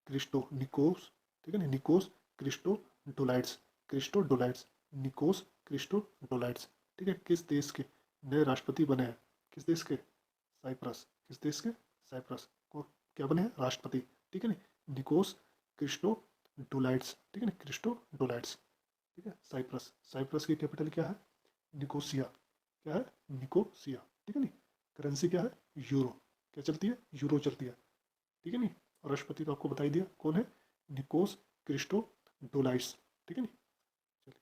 क्रिस्टो निकोस, ठीक है ना, Nikos Christodoulides, Christodoulides, Nikos Christodoulides, ठीक है, किस देश के नए राष्ट्रपति बने हैं? किस देश के? साइप्रस, किस देश के? साइप्रस को क्या बने हैं? राष्ट्रपति, ठीक है ना, निकोस क्रिस्टो डोलाइट्स, ठीक है ना, क्रिस्टो डोलाइट्स, ठीक है। साइप्रस, साइप्रस की कैपिटल क्या है? निकोसिया, क्या है? निकोसिया, ठीक है नी। करेंसी क्या है? यूरो, क्या चलती है? यूरो चलती है, ठीक है नी। और राष्ट्रपति तो आपको बता ही दिया कौन है, निकोस क्रिस्टो डोलाइट्स, ठीक है नी। चलिए,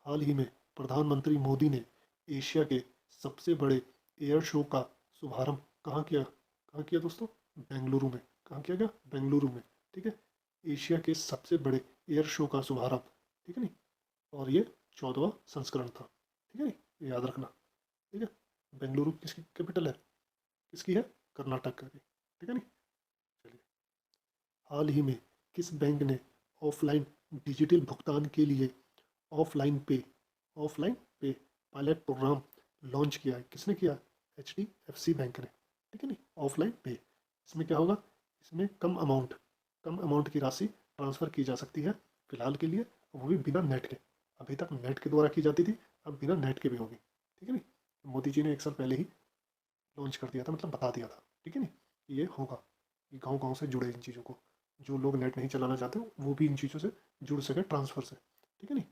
हाल ही में प्रधानमंत्री मोदी ने एशिया के सबसे बड़े एयर शो का शुभारंभ कहाँ किया? कहाँ किया दोस्तों? बेंगलुरु में। कहाँ किया गया? बेंगलुरु में, ठीक है। एशिया के सबसे बड़े एयर शो का शुभारंभ, ठीक है नी, और ये 14वां संस्करण था, ठीक है नी, ये याद रखना, ठीक है। बेंगलुरु किसकी कैपिटल है? किसकी है? कर्नाटक की, ठीक है नी। चलिए, हाल ही में किस बैंक ने ऑफलाइन डिजिटल भुगतान के लिए ऑफलाइन पे, ऑफलाइन पे पायलट प्रोग्राम लॉन्च किया है? किसने किया? HDFC बैंक ने, ठीक है नी, ऑफलाइन पे। इसमें क्या होगा? इसमें कम अमाउंट की राशि ट्रांसफ़र की जा सकती है फिलहाल के लिए, वो भी बिना नेट के। अभी तक नेट के द्वारा की जाती थी, अब बिना नेट के भी होगी, ठीक है नी। मोदी जी ने 1 साल पहले ही लॉन्च कर दिया था, मतलब बता दिया था, ठीक है नी, ये होगा, कि गाँव गाँव से जुड़े इन चीज़ों को, जो लोग नेट नहीं चलाना चाहते वो भी इन चीज़ों से जुड़ सके ट्रांसफ़र से, ठीक है नी।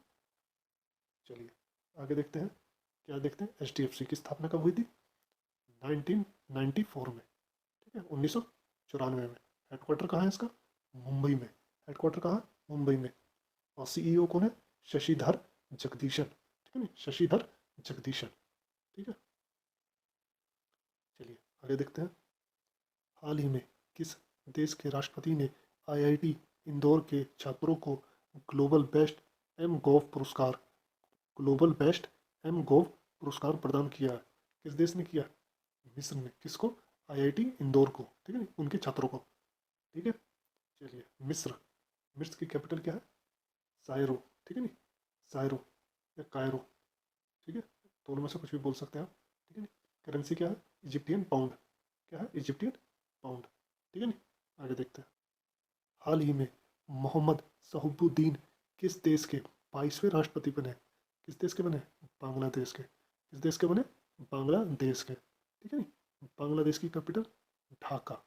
चलिए आगे देखते हैं। क्या देखते हैं? HDFC की स्थापना कब हुई थी? 1994 में, ठीक है, 1994 में। हेडक्वार्टर कहाँ है इसका? मुंबई में। हेडक्वार्टर कहाँ? मुंबई में। और CEO कौन है? शशिधर जगदीशन, ठीक है ना, शशिधर जगदीशन, ठीक है। चलिए आगे देखते हैं। हाल ही में किस देश के राष्ट्रपति ने IIT इंदौर के छात्रों को ग्लोबल बेस्ट एम गोव पुरस्कार, ग्लोबल बेस्ट एम गोव पुरस्कार प्रदान किया है? किस देश ने किया? मिस्र ने। किसको? IIT इंदौर को, ठीक है, उनके छात्रों को, ठीक है। चलिए, मिस्र, मिस्र की कैपिटल क्या है? सायरो, ठीक है नी, सायरो या कायरो, ठीक है, दोनों में से कुछ भी बोल सकते हैं आप, ठीक है नी। करेंसी क्या है? इजिप्टियन पाउंड, क्या है? इजिप्टियन पाउंड, ठीक है नी। आगे देखते हैं। हाल ही में मोहम्मद शहबुद्दीन किस देश के 22वें राष्ट्रपति बने? किस देश के बने? बांग्लादेश के। किस देश के बने? बांग्लादेश के, ठीक है नी। बांग्लादेश की कैपिटल ढाका,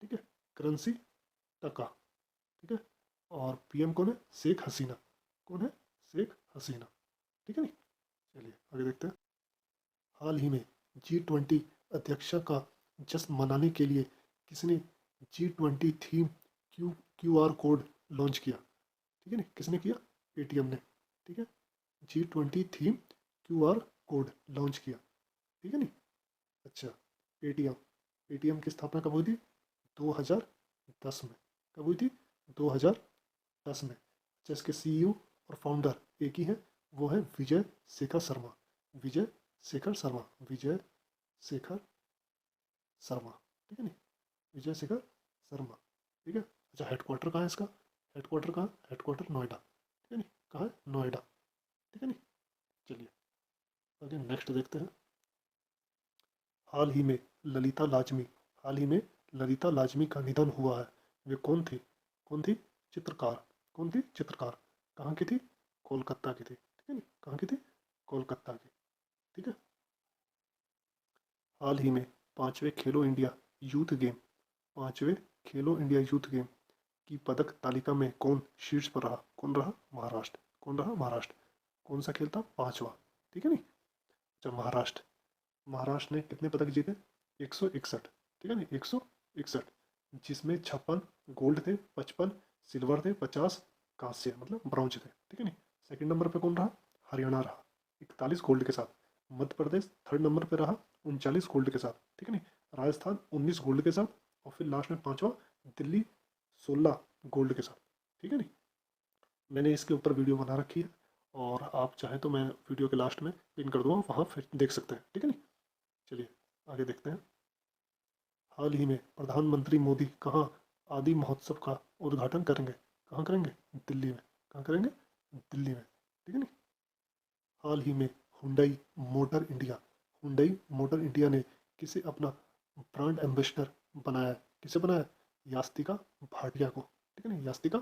ठीक है। करेंसी टका, ठीक है। और PM कौन है? शेख हसीना, कौन है? शेख हसीना, ठीक है नी। चलिए आगे देखते हैं। हाल ही में G20 अध्यक्षता का जश्न मनाने के लिए किसने G20 theme QR code launch किया? ठीक है ना, किसने किया? पेटीएम ने, ठीक है। G20 theme QR code launch किया, ठीक है नी। अच्छा, पेटीएम, पेटीएम की स्थापना कब हुई थी? 2010 में। कब हुई थी? 2010 में। अच्छा, इसके CEO और फाउंडर एक ही हैं, वो है विजय शेखर शर्मा, विजय शेखर शर्मा, विजय शेखर शर्मा, ठीक है नी, विजय शेखर शर्मा, ठीक है। अच्छा, हेडक्वार्टर कहाँ है इसका? हेडक्वार्टर कहाँ? हेडक्वार्टर नोएडा, ठीक है नी, कहाँ है? नोएडा, ठीक है नी। चलिए आगे नेक्स्ट देखते हैं। हाल ही में ललिता लाजमी, हाल ही में ललिता लाजमी का निधन हुआ है। वे कौन थी? कौन थी? चित्रकार, कौन थी? चित्रकार। कहाँ की थी? कोलकाता की थी, ठीक है नी, कहाँ की थी? कोलकाता की, ठीक है। हाल ही में 5वें खेलो इंडिया यूथ गेम, 5वें खेलो इंडिया यूथ गेम की पदक तालिका में कौन शीर्ष पर रहा? कौन रहा? महाराष्ट्र। कौन रहा? महाराष्ट्र। कौन सा खेल था? 5वां, ठीक है नी। अच्छा, महाराष्ट्र, महाराष्ट्र ने कितने पदक जीते? 161, ठीक है नी, 161, 61, जिसमें 56 गोल्ड थे, 55 सिल्वर थे, 50 कांस्य मतलब ब्रॉन्ज थे, ठीक है नहीं। सेकंड नंबर पे कौन रहा? हरियाणा रहा 41 गोल्ड के साथ। मध्य प्रदेश थर्ड नंबर पे रहा 39 गोल्ड के साथ, ठीक है नहीं। राजस्थान 19 गोल्ड के साथ, और फिर लास्ट में पांचवा दिल्ली 16 गोल्ड के साथ, ठीक है नहीं। मैंने इसके ऊपर वीडियो बना रखी है, और आप चाहें तो मैं वीडियो के लास्ट में पिन कर दूंगा, वहाँ फिर देख सकते हैं, ठीक है नहीं। चलिए आगे देखते हैं। हाल ही में प्रधानमंत्री मोदी कहाँ आदि महोत्सव का उद्घाटन करेंगे? कहाँ करेंगे? दिल्ली में। कहाँ करेंगे? दिल्ली में, ठीक है नहीं। हाल ही में Hyundai motor India Hyundai motor India ने किसे अपना ब्रांड एम्बेसडर बनाया है? किसे बनाया? यास्तिका भाटिया को, ठीक है नहीं, यास्तिका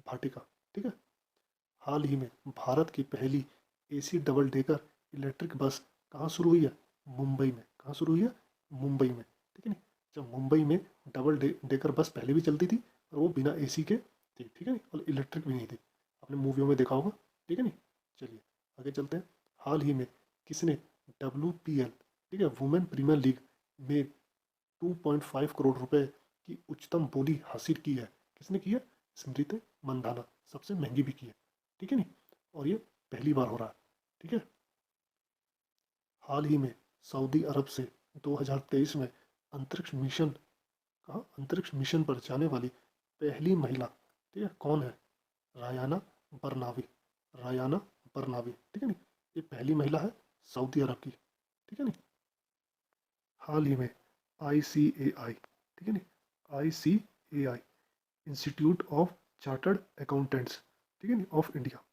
भाटिका, ठीक है। हाल ही में भारत की पहली AC double decker electric bus कहाँ शुरू हुई है? मुंबई में। कहाँ शुरू हुई है? मुंबई में, ठीक है नहीं। जब मुंबई में डेकर बस पहले भी चलती थी, और वो बिना एसी के थी, ठीक है नहीं, और इलेक्ट्रिक भी नहीं थी। आपने मूवियों में देखा होगा, ठीक है नहीं। चलिए आगे चलते हैं। हाल ही में किसने WPL, ठीक है, वुमेन प्रीमियर लीग में 2.5 करोड़ रुपए की उच्चतम बोली हासिल की है? किसने की है? स्मृति मंदाना, सबसे महंगी भी की है, ठीक है नहीं। और ये पहली बार हो रहा है, ठीक है। हाल ही में सऊदी अरब से 2023 में अंतरिक्ष मिशन, कहा अंतरिक्ष मिशन पर जाने वाली पहली महिला, ठीक है, कौन है? रायाना बरनावी, रायाना बरनावी, ठीक है नहीं। ये पहली महिला है सऊदी अरब की, ठीक है नहीं। हाल ही में ICAI, ठीक है नहीं, ICAI institute of chartered accountants, ठीक है नहीं, ऑफ इंडिया,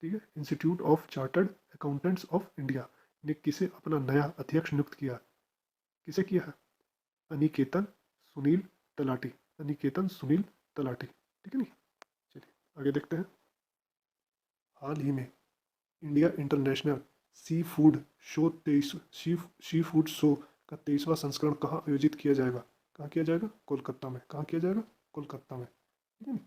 ठीक है, institute of chartered accountants of India ने किसे अपना नया अध्यक्ष नियुक्त किया? किसे किया है? अनिकेतन सुनील तलाटी, अनिकेतन सुनील तलाटी, ठीक है नहीं। चलिए आगे देखते हैं। हाल ही में India international sea food show 23 sea food show का 23वां संस्करण कहाँ आयोजित किया जाएगा? कहाँ किया जाएगा? कोलकाता में। कहाँ किया जाएगा? कोलकाता में, ठीक है नहीं।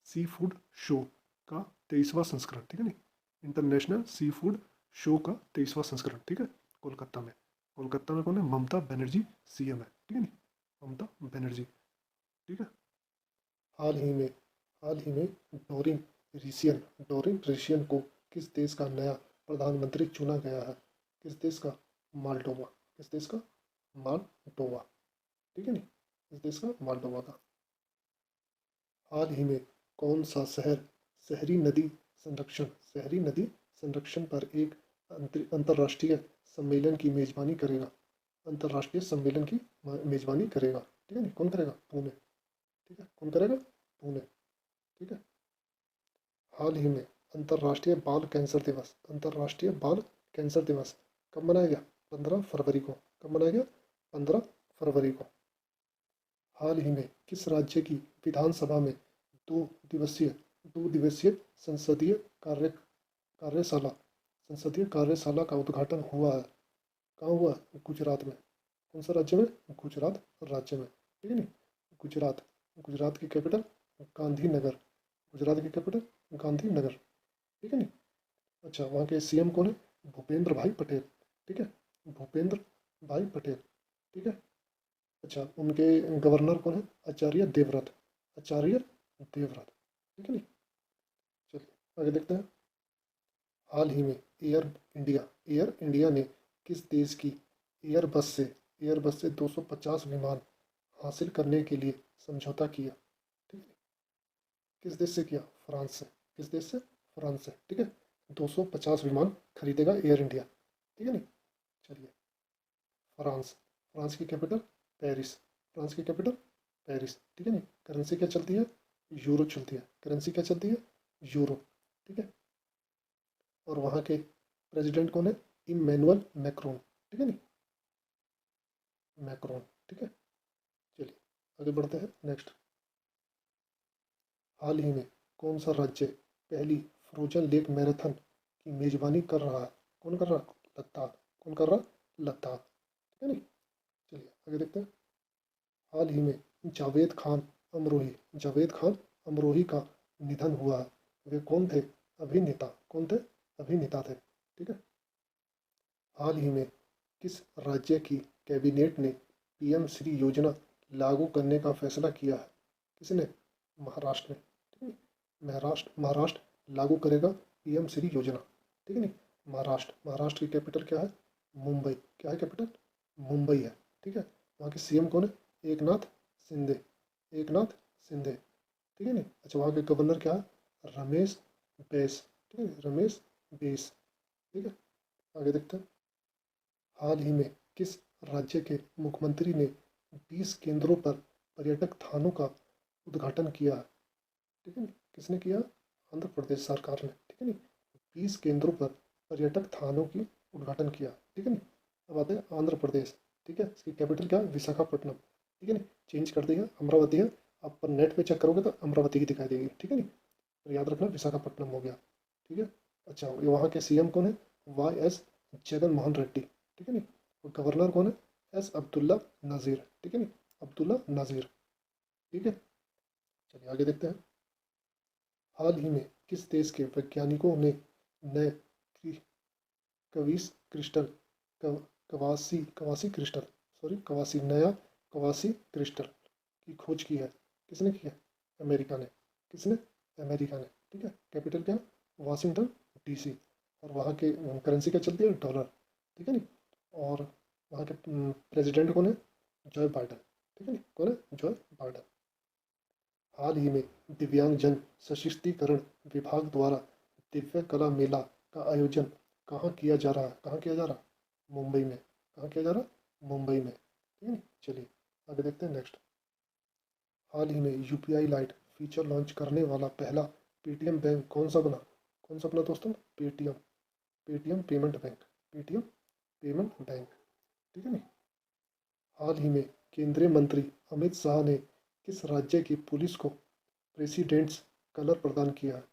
सी फूड शो का 23वां संस्करण, ठीक है नहीं, इंटरनेशनल सी फूड शो का 23वां संस्करण, ठीक है, कोलकाता में। कोलकाता में कौन है? ममता बनर्जी CM है, ठीक है नहीं, ममता बनर्जी, ठीक है। हाल ही में हाल ही में डोरिन रेशियन को किस देश का नया प्रधानमंत्री चुना गया है? किस देश का? माल्डोवा, किस देश का? माल्डोवा, ठीक है नहीं, किस देश का? माल्डोवा का। हाल ही में कौन सा शहर शहरी नदी संरक्षण पर एक अंतर्राष्ट्रीय सम्मेलन की मेजबानी करेगा? अंतर्राष्ट्रीय सम्मेलन की मेजबानी करेगा, ठीक है नहीं, कौन करेगा? पुणे, ठीक है, कौन करेगा? पुणे, ठीक है। हाल ही में अंतर्राष्ट्रीय बाल कैंसर दिवस कब मनाया गया? 15 फरवरी को। कब मनाया गया? 15 फरवरी को। हाल ही में किस राज्य की विधानसभा में दो दिवसीय दो दिवसीय संसदीय कार्य कार्यशाला संसदीय कार्यशाला का उद्घाटन हुआ है? कहाँ हुआ? गुजरात में। कौन सा राज्य में? गुजरात राज्य में, ठीक है नहीं, गुजरात। गुजरात की कैपिटल गांधीनगर, गुजरात की कैपिटल गांधीनगर, ठीक है नहीं। अच्छा, वहाँ के CM कौन है? भूपेंद्र भाई पटेल, ठीक है, भूपेंद्र भाई पटेल, ठीक है। अच्छा, उनके गवर्नर कौन है? आचार्य देवव्रत, आचार्य देवव्रत, ठीक है नहीं। चलिए आगे देखते हैं। हाल ही में एयर इंडिया ने किस देश की एयर बस से 250 विमान हासिल करने के लिए समझौता किया? ठीक है, किस देश से किया? फ्रांस से। किस देश से? फ्रांस से, ठीक है। 250 विमान खरीदेगा एयर इंडिया, ठीक है नहीं। चलिए, फ्रांस। फ्रांस की कैपिटल पेरिस, फ्रांस की कैपिटल पेरिस, ठीक है नहीं। करेंसी क्या चलती है? यूरो चलती है। करेंसी क्या चलती है? यूरो, ठीक है। और वहाँ के प्रेसिडेंट कौन है? इमैनुअल मैक्रोन, ठीक है नहीं, मैक्रोन, ठीक है। चलिए आगे बढ़ते हैं नेक्स्ट। हाल ही में कौन सा राज्य पहली फ्रोजन लेक मैराथन की मेजबानी कर रहा है? कौन कर रहा? लद्दाख। कौन कर रहा? लद्दाख, ठीक है नहीं। चलिए आगे देखते हैं। हाल ही में जावेद खान अमरोही का निधन हुआ है। वे कौन थे? अभिनेता। कौन थे? अभिनेता थे, ठीक है। हाल ही में किस राज्य की कैबिनेट ने PM श्री योजना लागू करने का फैसला किया है। किसने? महाराष्ट्र ने। ठीक है, महाराष्ट्र लागू करेगा पीएम श्री योजना। ठीक है नहीं, महाराष्ट्र की कैपिटल क्या है? मुंबई। क्या है कैपिटल? मुंबई है। ठीक है, वहाँ के सीएम कौन है? एकनाथ शिंदे। एकनाथ शिंदे। ठीक है नहीं, अच्छा वहाँ के गवर्नर क्या है? रमेश बैस। ठीक है, रमेश बैस। ठीक है, आगे देखते हैं। हाल ही में किस राज्य के मुख्यमंत्री ने 20 केंद्रों पर पर्यटक थानों का उद्घाटन किया है? ठीक है, किसने किया? आंध्र प्रदेश सरकार ने। ठीक है नहीं, 20 केंद्रों पर पर्यटक थानों की उद्घाटन किया। ठीक है नहीं, अब आते हैं आंध्र प्रदेश। ठीक है, इसकी कैपिटल क्या है? विशाखापट्टनम। ठीक है नहीं, चेंज कर दिया, अमरावती है। आप पर नेट पे चेक करोगे तो अमरावती की दिखाई देगी। ठीक है नहीं, तो याद रखना विशाखापट्टनम हो गया। ठीक है, अच्छा ये वहाँ के सीएम कौन है? Y S Jagan Mohan Reddy. ठीक है नहीं, और गवर्नर कौन है? एस अब्दुल्ला नज़ीर। ठीक है नहीं, अब्दुल्ला नज़ीर। ठीक है, चलिए आगे देखते हैं। हाल ही में किस देश के वैज्ञानिकों ने नए कविस crystal quasi quasi crystal sorry quasi नया कवासी क्रिस्टल की खोज की है? किसने की है? अमेरिका ने। किसने? अमेरिका ने। ठीक है, कैपिटल क्या? Washington DC. और वहाँ के करेंसी क्या चलती है? डॉलर। ठीक है नहीं, और वहाँ के प्रेसिडेंट कौन है? Joe Biden. ठीक है नहीं, कौन है? Joe Biden. हाल ही में दिव्यांगजन सशक्तिकरण विभाग द्वारा दिव्य कला मेला का आयोजन कहाँ किया जा रहा है? कहाँ किया जा रहा है? मुंबई में। कहाँ किया जा रहा है? मुंबई में। ठीक है, चलिए आगे देखते हैं नेक्स्ट। हाल ही में यूपीआई लाइट फीचर लॉन्च करने वाला पहला पेटीएम बैंक कौन सा बना? कौन सा बना दोस्तों? Paytm. Paytm payment bank. Paytm payment bank. ठीक है नहीं, हाल ही में केंद्रीय मंत्री अमित शाह ने किस राज्य की पुलिस को प्रेसिडेंट्स कलर प्रदान किया है?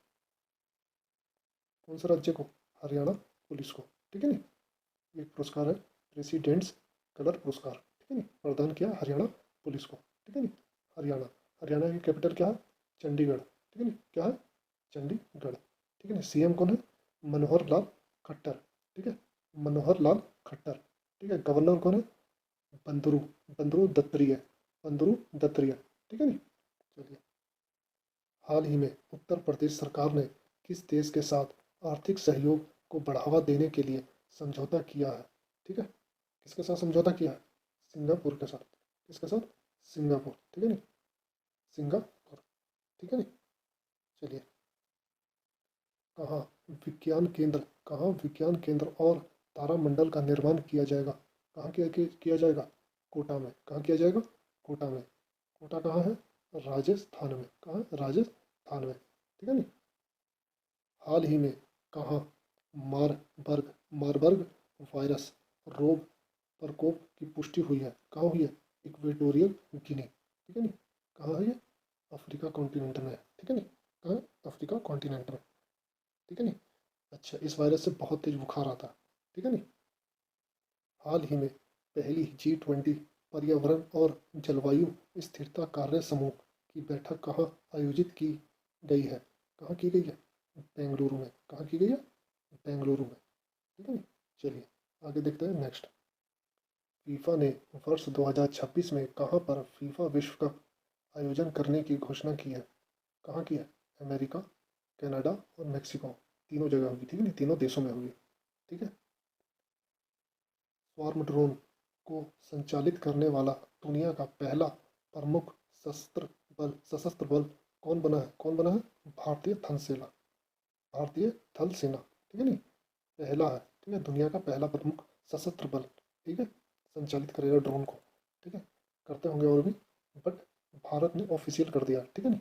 कौन से राज्य को? हरियाणा पुलिस को। ठीक है नहीं, एक पुरस्कार है प्रेसिडेंट्स कलर पुरस्कार। ठीक है नहीं, प्रदान किया हरियाणा पुलिस को। ठीक है नहीं, हरियाणा। हरियाणा की कैपिटल क्या है? चंडीगढ़। ठीक है नहीं, क्या है? चंडीगढ़। ठीक है नहीं, सीएम कौन है? मनोहर लाल खट्टर। ठीक है, मनोहर लाल खट्टर। ठीक है, गवर्नर कौन है? बंदरू बंदरू दत्तात्रेय। बंदरू दत्तात्रेय। ठीक है नहीं, चलिए। हाल ही में उत्तर प्रदेश सरकार ने किस देश के साथ आर्थिक सहयोग को बढ़ावा देने के लिए समझौता किया है? ठीक है, किसके साथ समझौता किया है? सिंगापुर के साथ। किसके साथ? सिंगापुर। ठीक है नहीं, सिंगापुर। ठीक है नहीं, चलिए। कहाँ विज्ञान केंद्र और तारामंडल का निर्माण किया जाएगा? कहाँ किया जाएगा? कोटा में। कहाँ किया जाएगा? कोटा में। कोटा कहाँ है? राजस्थान में। कहाँ है? राजस्थान में। ठीक है नहीं, हाल ही में कहाँ मारबर्ग वायरस रोग प्रकोप की पुष्टि हुई है? कहाँ हुई है? Equatorial Guinea. ठीक है नहीं, कहाँ है ये? अफ्रीका कॉन्टिनेंट में है। ठीक है नहीं, कहाँ है? अफ्रीका कॉन्टिनेंट में। ठीक है नहीं, अच्छा इस वायरस से बहुत तेज बुखार आता है। ठीक है नहीं, हाल ही में पहली G20 पर्यावरण और जलवायु स्थिरता कार्य समूह की बैठक कहाँ आयोजित की गई है? कहाँ की गई है? बेंगलुरु में। कहाँ की गई है? बेंगलुरु में। ठीक है, चलिए आगे देखते हैं नेक्स्ट। फीफा ने वर्ष 2026 में कहाँ पर फीफा विश्व कप आयोजन करने की घोषणा की है? कहाँ की है? अमेरिका, कनाडा और मेक्सिको। तीनों जगह होगी। ठीक है नहीं, तीनों देशों में होगी। ठीक है, स्वार्म ड्रोन को संचालित करने वाला दुनिया का पहला प्रमुख सशस्त्र बल कौन बना है? भारतीय थल सेना। भारतीय थल सेना। ठीक है नहीं, पहला है। ठीक है, दुनिया का पहला प्रमुख सशस्त्र बल। ठीक है, संचालित करेगा ड्रोन को। ठीक है, करते होंगे और भी, बट भारत ने ऑफिशियल कर दिया। ठीक है नहीं,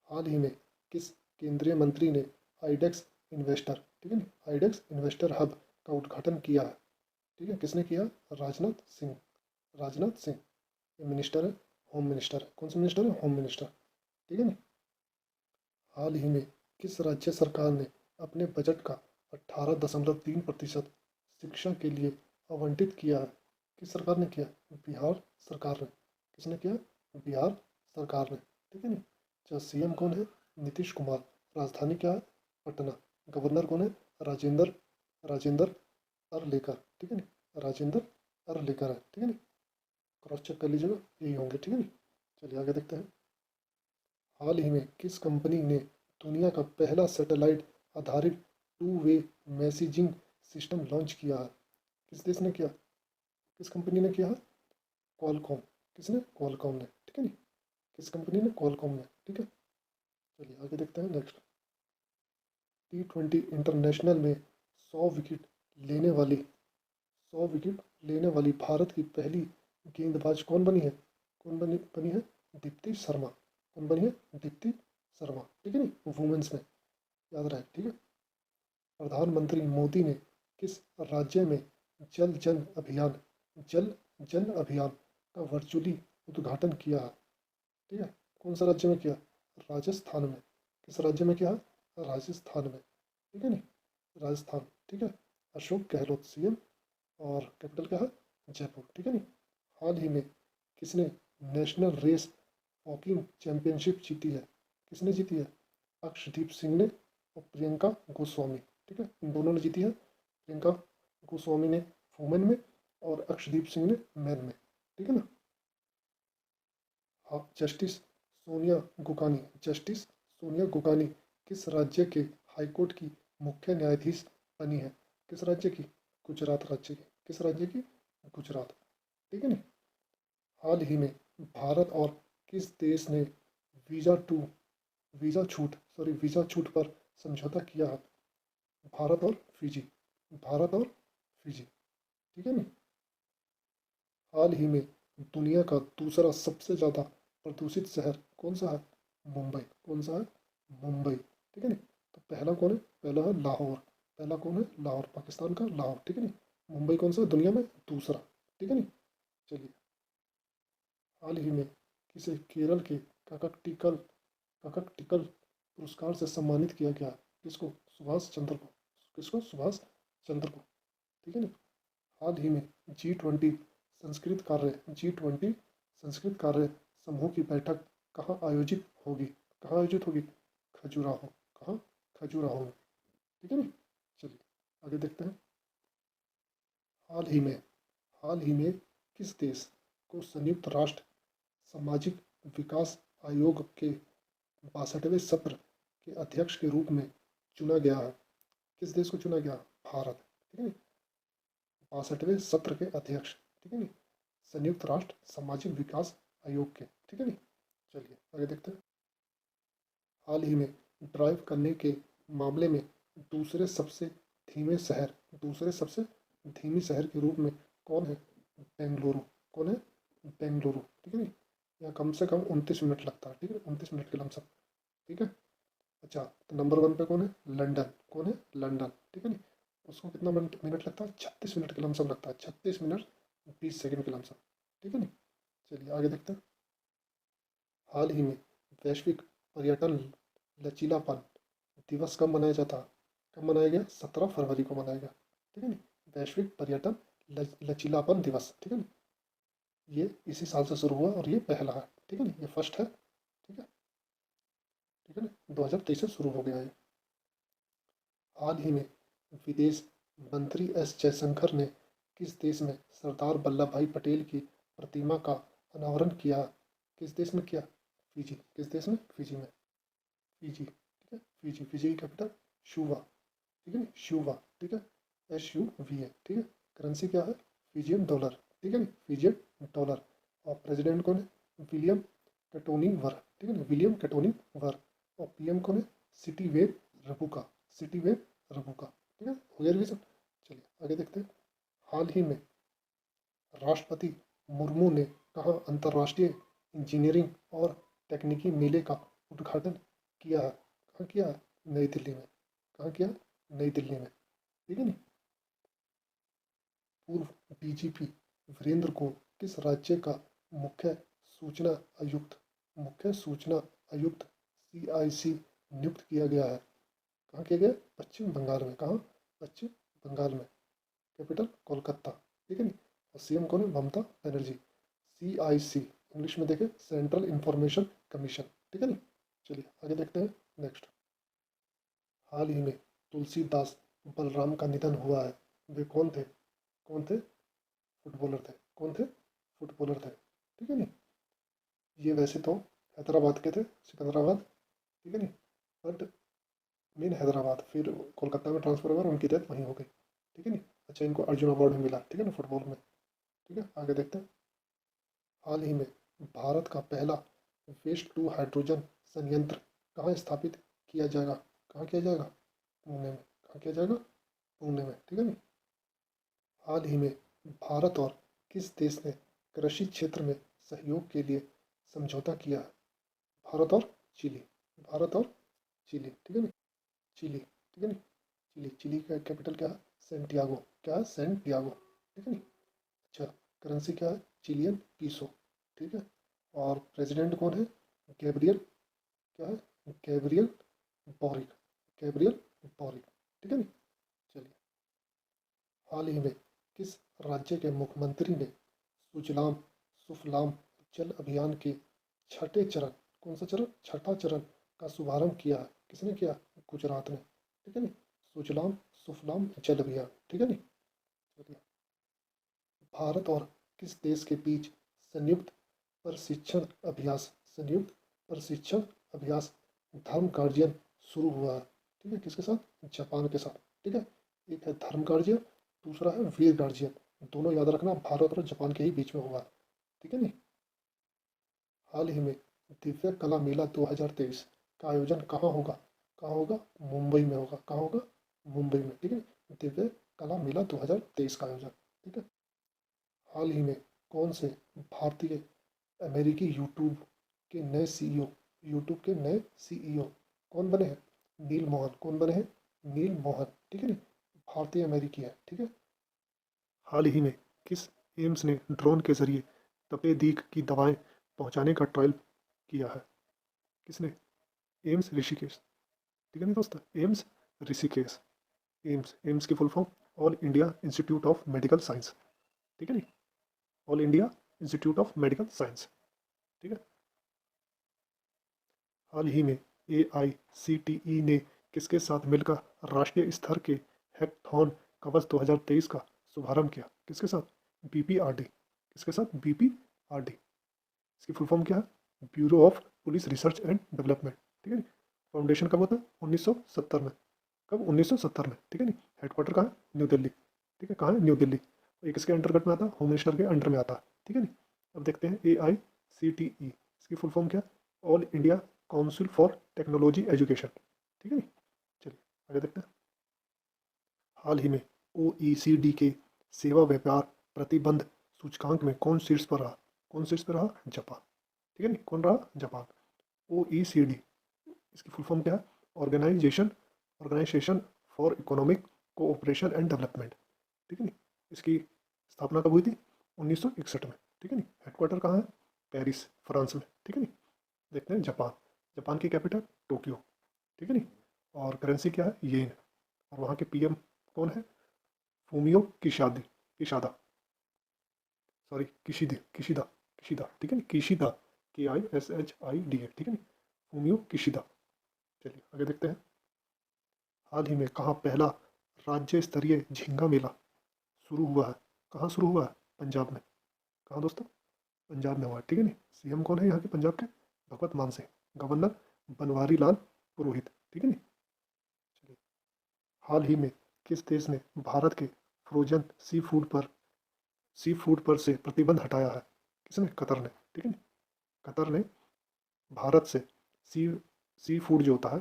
हाल ही में किस केंद्रीय मंत्री ने आईडेक्स इन्वेस्टर, ठीक है नहीं, आईडेक्स इन्वेस्टर हब का उद्घाटन किया है? ठीक है, किसने किया? राजनाथ सिंह। राजनाथ सिंह, ये मिनिस्टर है, होम मिनिस्टर है। कौन सा मिनिस्टर है? Home minister. ठीक है नहीं, हाल ही में किस राज्य सरकार ने अपने बजट का 18.3% शिक्षा के लिए आवंटित किया है? किस सरकार ने किया? बिहार सरकार ने। किसने किया? बिहार सरकार ने। ठीक है नहीं, अच्छा सीएम कौन है? नीतीश कुमार। राजधानी क्या है? पटना। गवर्नर कौन है? राजेंद्र राजेंद्र अरलेकर। ठीक है नहीं, राजेंद्र अरलेकर है। ठीक है नहीं, क्रॉस चेक कर लीजिएगा, यही होंगे, ठीक है। चलिए आगे देखते हैं। हाल ही में किस कंपनी ने दुनिया का पहला सैटेलाइट आधारित two way messaging system launch किया है? किस देश ने किया, किस कंपनी ने किया है? क्वालकॉम। किसने? क्वालकॉम ने, ठीक है नी। किस कंपनी ने? क्वालकॉम ने, ठीक है। चलिए आगे देखते हैं नेक्स्ट। T20 इंटरनेशनल में 100 विकेट लेने वाली 100 विकेट लेने वाली भारत की पहली गेंदबाज कौन बनी है? कौन बनी है? दीप्ति शर्मा। कौन बनी है? दीप्ति शर्मा, ठीक है नी, वुमेन्स में, याद रहे, ठीक है। प्रधानमंत्री मोदी ने किस राज्य में जल जन अभियान जल जन अभियान का वर्चुअली उद्घाटन किया है? ठीक है, कौन सा राज्य में किया? राजस्थान में। किस राज्य में किया? राजस्थान में, ठीक है नी, राजस्थान, ठीक है। अशोक गहलोत सीएम, और कैपिटल क्या है? जयपुर, ठीक है नी। हाल ही में किसने नेशनल रेस वॉकिंग चैंपियनशिप जीती है? किसने जीती है? अक्षदीप सिंह ने और प्रियंका गोस्वामी, ठीक है, इन दोनों ने जीती है। प्रियंका गोस्वामी ने वुमेन में और अक्षदीप सिंह ने मैन में, ठीक है ना। हाँ, जस्टिस सोनिया गुकानी किस राज्य के हाईकोर्ट की मुख्य न्यायाधीश बनी है? किस राज्य की? गुजरात राज्य की। किस राज्य की? गुजरात, ठीक है नी। हाल ही में भारत और किस देश ने वीज़ा टू वीज़ा छूट पर समझौता किया है? भारत और फिजी। भारत और फिजी, ठीक है नी। हाल ही में दुनिया का दूसरा सबसे ज़्यादा प्रदूषित शहर कौन सा है? मुंबई। कौन सा है? मुंबई, ठीक है नी। तो पहला कौन है? पहला है लाहौर। पहला कौन है? लाहौर, पाकिस्तान का लाहौर, ठीक है नी। मुंबई कौन सा है? दुनिया में दूसरा, ठीक है नी। चलिए, हाल ही में किसे केरल के ककटिकल ककटिकल पुरस्कार से सम्मानित किया गया? किसको? सुभाष चंद्र को। किसको? सुभाष चंद्र को, ठीक है नी। हाल ही में G20 संस्कृत कार्य समूह की बैठक कहाँ आयोजित होगी? कहाँ आयोजित होगी? खजुराहो। कहाँ? खजुराहो में, ठीक है नी। चलिए आगे देखते हैं। हाल ही में हाल ही में किस देश को संयुक्त राष्ट्र सामाजिक विकास आयोग के 62वें सत्र के अध्यक्ष के रूप में चुना गया है? किस देश को चुना गया? भारत, ठीक है नी। 62वें सत्र के अध्यक्ष, ठीक है नी, संयुक्त राष्ट्र सामाजिक विकास आयोग के, ठीक है नी। चलिए आगे देखते हैं। हाल ही में ड्राइव करने के मामले में दूसरे सबसे दूसरे सबसे धीमी शहर के रूप में कौन है? बेंगलुरु। कौन है? बेंगलुरु, ठीक है नी। यहाँ कम से कम 29 मिनट लगता है, ठीक है, 29 मिनट के लमसम, ठीक है। अच्छा, तो नंबर 1 पे कौन है? लंदन। कौन है? लंदन, ठीक है नी। उसको कितना मिनट लगता है? 36 मिनट के लमसम लगता है, 36 मिनट 20 सेकंड के लमसम, ठीक है नी। चलिए आगे देखते हैं। हाल ही में वैश्विक पर्यटन लचीलापन दिवस कब मनाया जाता है? कब मनाया गया? 17 फरवरी को मनाया गया, ठीक है नी। वैश्विक पर्यटन लचीलापन दिवस, ठीक है नी। ये इसी साल से शुरू हुआ और ये पहला है, ठीक है नी, ये फर्स्ट है, ठीक है, ठीक है ना, 2023 से शुरू हो गया है। हाल ही में विदेश मंत्री एस जयशंकर ने किस देश में सरदार वल्लभ भाई पटेल की प्रतिमा का अनावरण किया? किस देश में किया? फिजी। किस देश में? फिजी में, फिजी, ठीक है, फिजी। फिजी की कैपिटल शुवा, ठीक है नी, शुवा, ठीक है, SUVA, ठीक है। करेंसी क्या है? फिजियन डॉलर, ठीक है नी, फिजियन डॉलर। और प्रेसिडेंट कौन है? विलियम कैटोनी वर, ठीक है ना, विलियम कैटोनी वर। और PM कौन है? सिटी वेव रबुका, ठीक है, हो गया रिवीजन। चलिए आगे देखते हैं। हाल ही में राष्ट्रपति मुर्मू ने कहाँ अंतर्राष्ट्रीय इंजीनियरिंग और तकनीकी मेले का उद्घाटन किया है? कहाँ किया है? नई दिल्ली में। कहाँ किया? नई दिल्ली में, ठीक है नी। पूर्व DGP वीरेंद्र को किस राज्य का मुख्य सूचना मुख्य सूचना आयुक्त CIC नियुक्त किया गया है? कहाँ किया गया? पश्चिम बंगाल में। कहाँ? पश्चिम बंगाल में, कैपिटल कोलकाता, ठीक है नी। और CM कौन है? ममता बनर्जी। CIC इंग्लिश में देखें, सेंट्रल इंफॉर्मेशन कमीशन, ठीक है नी। चलिए आगे देखते हैं नेक्स्ट। हाल ही में तुलसीदास बलराम का निधन हुआ है। वे कौन थे? कौन थे? फुटबॉलर थे। कौन थे? फुटबॉलर थे। ठीक है नहीं। ये वैसे तो हैदराबाद के थे, सिकंदराबाद, ठीक है नहीं, बट मेन हैदराबाद, फिर कोलकाता में ट्रांसफर हुआ और उनकी डेथ वहीं हो गई, ठीक है नहीं। अच्छा, इनको अर्जुन अवार्ड भी मिला, ठीक है ना, फुटबॉल में। ठीक है, आगे देखते हैं। हाल ही में भारत का पहला वेस्ट टू हाइड्रोजन संयंत्र कहाँ स्थापित किया जाएगा? कहाँ किया जाएगा? पुणे में। कहाँ किया जाएगा? पुणे में, ठीक है नहीं। हाल ही में भारत और किस देश ने कृषि क्षेत्र में सहयोग के लिए समझौता किया है? भारत और चिली। भारत और चिली, ठीक है नहीं। चिली, ठीक है नहीं। चिली, चिली का कैपिटल क्या है? सेंटियागो। क्या है? सेंटियागो, ठीक है नहीं। अच्छा, करेंसी क्या है? चिलियन पीसो, ठीक है। और प्रेसिडेंट कौन है? गैब्रियल, क्या है? Gabriel boric. गैब्रियल बॉरिक, ठीक है नहीं। चलिए, हाल ही में किस राज्य के मुख्यमंत्री ने सुजलाम सुफलाम जल अभियान के छठे चरण, कौन सा चरण? छठा चरण का शुभारंभ किया है? किसने किया? गुजरात ने, ठीक है नहीं। सुजलाम सुफलाम जल अभियान, ठीक है नहीं। चलिए, भारत और किस देश के बीच संयुक्त प्रशिक्षण अभ्यास, संयुक्त प्रशिक्षण अभ्यास धर्म गार्जियन शुरू हुआ है? ठीक है, किसके साथ? जापान के साथ, ठीक है। एक है धर्म गार्जियन, दूसरा है वीर गार्जियन। दोनों याद रखना, भारत और जापान के ही बीच में हुआ, ठीक है नहीं। हाल ही में दिव्य कला मेला 2023 का आयोजन कहाँ होगा? कहाँ होगा? मुंबई में होगा। कहाँ होगा? मुंबई में, ठीक है। दिव्य कला मेला 2023 का आयोजन, ठीक है। हाल ही में कौन से भारतीय अमेरिकी यूट्यूब के नए सीईओ, यूट्यूब के नए सीईओ कौन बने हैं? नील मोहन। कौन बने हैं? नील मोहन, ठीक है नहीं। भारतीय अमेरिकी है, ठीक है। हाल ही में किस एम्स ने ड्रोन के जरिए तपेदीक की दवाएं पहुंचाने का ट्रायल किया है? किसने? एम्स ऋषिकेश, ठीक है नहीं दोस्त, एम्स ऋषिकेश। एम्स, एम्स की full form all India institute of medical science, ठीक है नहीं। All India institute of medical science, ठीक है। हाल ही में AICTE ने किसके साथ मिलकर राष्ट्रीय स्तर के हैकाथॉन कवच 2023 का शुभारंभ किया? किसके साथ? BPRD। किसके साथ? BPRD। इसकी फुल फॉर्म क्या है? Bureau of police research and development, ठीक है नी। फाउंडेशन कब होता है? 1970 में। कब? 1970 में, ठीक है नी। हेडक्वार्टर कहाँ है? न्यू दिल्ली, ठीक है। कहाँ है? न्यू दिल्ली। ये किसके अंतर्गत में आता है? होम मिनिस्टर के अंडर में आता है, ठीक है नी। अब देखते हैं AICTE, इसकी फुल फॉर्म क्या? All India council for technology education, ठीक है नी। चलिए, आगे देखते हैं। हाल ही में OECD के सेवा व्यापार प्रतिबंध सूचकांक में कौन शीर्ष पर रहा? कौन शीर्ष पर रहा? जापान, ठीक है नी। कौन रहा? जापान। OECD, इसकी फुल फॉर्म क्या है? Organisation organisation for economic cooperation and development, ठीक है नी। इसकी स्थापना कब हुई थी? 1961 में, ठीक है नी। हेडक्वार्टर कहाँ है? पेरिस, फ्रांस में, ठीक है नी। देखते हैं जापान। जापान की कैपिटल टोक्यो, ठीक है नी। और करेंसी क्या है? येन। और वहाँ के PM कौन है? फूमियो किशादा, सॉरी, किशिदा, ठीक है नी। किशिदा, KISHIDA, ठीक है नी। Fumio Kishida. चलिए, आगे देखते हैं। हाल ही में कहाँ पहला राज्य स्तरीय झींगा मेला शुरू हुआ है? कहाँ शुरू हुआ है? पंजाब में। कहाँ दोस्तों? पंजाब में हुआ है, ठीक है नी। CM कौन है यहाँ के पंजाब के? भगवत मान सिंह। गवर्नर बनवारी लाल पुरोहित, ठीक है नी। चलिए, हाल ही में किस देश ने भारत के फ्रोजन सी फूड पर से प्रतिबंध हटाया है? किसने? कतर ने, ठीक है नी। कतर ने भारत से सी सी फूड जो होता है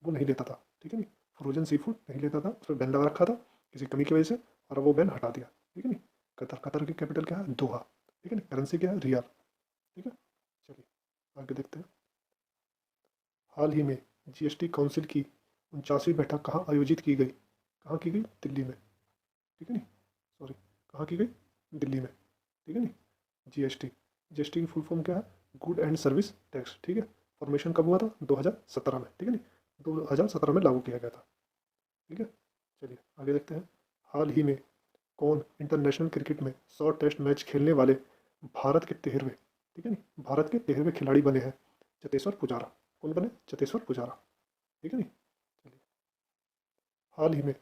वो नहीं लेता था, ठीक है नी। फ्रोजन सी फूड नहीं लेता था, उस पर बैन लगा रखा था किसी कमी की वजह से, और वो बैन हटा दिया, ठीक है नी। कतर, कतर की कैपिटल क्या है? दोहा, ठीक है नी। करेंसी क्या है? रियाल, ठीक है। चलिए, आगे देखते हैं। हाल ही में GST काउंसिल की 49वीं बैठक कहाँ आयोजित की गई? कहाँ की गई? दिल्ली में, ठीक है नी। सॉरी, कहाँ की गई? दिल्ली में, ठीक है नी। GST की फुल फॉर्म क्या है? गुड एंड सर्विस टैक्स, ठीक है। फॉर्मेशन कब हुआ था? 2017 में, ठीक है नी। 2017 में लागू किया गया था, ठीक है। चलिए, आगे देखते हैं। हाल ही में कौन इंटरनेशनल क्रिकेट में 100 टेस्ट मैच खेलने वाले भारत के 13वें, ठीक है नी, भारत के 13वें खिलाड़ी बने हैं? चतेश्वर पुजारा। कौन बने? चतेश्वर पुजारा, ठीक है नी। चलिए, हाल ही में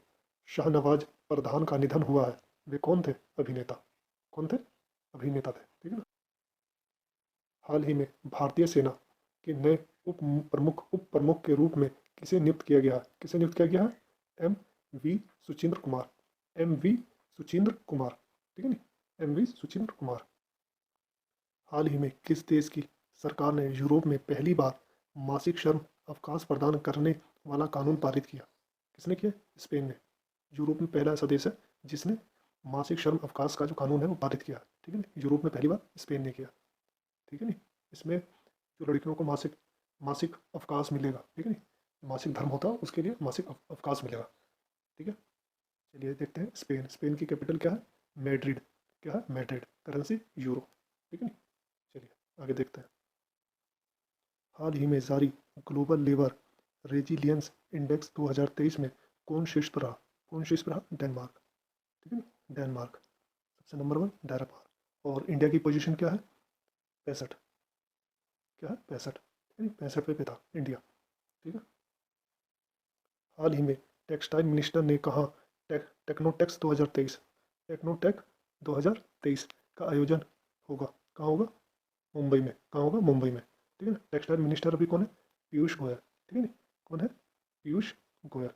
शाहनवाज प्रधान का निधन हुआ है। वे कौन थे? अभिनेता। कौन थे? अभिनेता थे, ठीक है ना। हाल ही में भारतीय सेना के नए उप प्रमुख के रूप में किसे नियुक्त किया गया है? किसे नियुक्त किया गया है? M V Suchendra Kumar. M V Suchendra Kumar, ठीक है नी, एम वी सुचेंद्र कुमार। हाल ही में किस देश की सरकार ने यूरोप में पहली बार मासिक श्रम अवकाश प्रदान करने वाला कानून पारित किया? किसने किया? स्पेन ने। यूरोप में पहला ऐसा देश है जिसने मासिक श्रम अवकाश का जो कानून है वो पारित किया, ठीक है ना। यूरोप में पहली बार स्पेन ने किया, ठीक है नी। इसमें जो लड़कियों को मासिक मासिक अवकाश मिलेगा, ठीक है नी, मासिक धर्म होता है उसके लिए मासिक अवकाश मिलेगा, ठीक है। चलिए देखते हैं स्पेन। स्पेन की कैपिटल क्या है? मैड्रिड। क्या है? मैड्रिड। करेंसी यूरो, ठीक है नी। चलिए आगे देखते हैं। हाल ही में जारी ग्लोबल लेबर रेजिलियंस इंडेक्स 2023 में कौन शीर्ष पर रहा? कौन शीर्ष पर रहा? डेनमार्क, ठीक है ना, डेनमार्क सबसे नंबर 1 डेनमार्क। और इंडिया की पोजीशन क्या है? 65। क्या है? 65, 65 पे था इंडिया, ठीक है। हाल ही में टेक्सटाइल मिनिस्टर ने कहा टेक्नोटेक्स 2023, टेक्नोटेक 2023 का आयोजन होगा। कहाँ होगा? मुंबई में। कहाँ होगा? मुंबई में, ठीक है ना। टेक्सटाइल मिनिस्टर अभी कौन है? पीयूष गोयल, ठीक है ना। कौन है? पीयूष गोयल।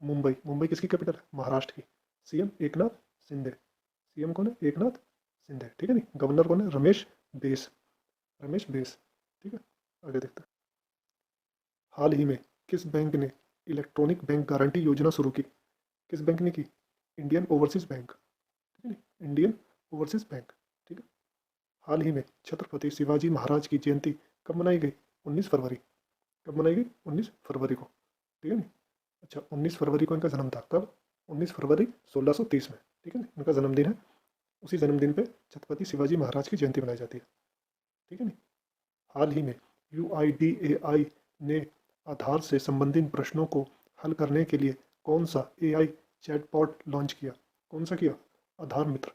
मुंबई, मुंबई किसकी कैपिटल है? महाराष्ट्र की। सीएम एकनाथ शिंदे। सीएम कौन है? एकनाथ शिंदे, ठीक है नी। गवर्नर कौन है? रमेश बेस, रमेश बेस, ठीक है। आगे देखते हैं। हाल ही में किस बैंक ने इलेक्ट्रॉनिक बैंक गारंटी योजना शुरू की? किस बैंक ने की? इंडियन ओवरसीज बैंक, ठीक है नी, इंडियन ओवरसीज बैंक, ठीक है। हाल ही में छत्रपति शिवाजी महाराज की जयंती कब मनाई गई? 19 फरवरी। कब मनाई गई? 19 फरवरी को, ठीक है नी। अच्छा, 19 फरवरी को इनका जन्म था। कब? 19 फरवरी 1630 में, ठीक है ना, इनका जन्मदिन है। उसी जन्मदिन पे छत्रपति शिवाजी महाराज की जयंती मनाई जाती है, ठीक है नी। हाल ही में UIDAI ने आधार से संबंधित प्रश्नों को हल करने के लिए कौन सा AI चैटबॉट लॉन्च किया? कौन सा किया? आधार मित्र।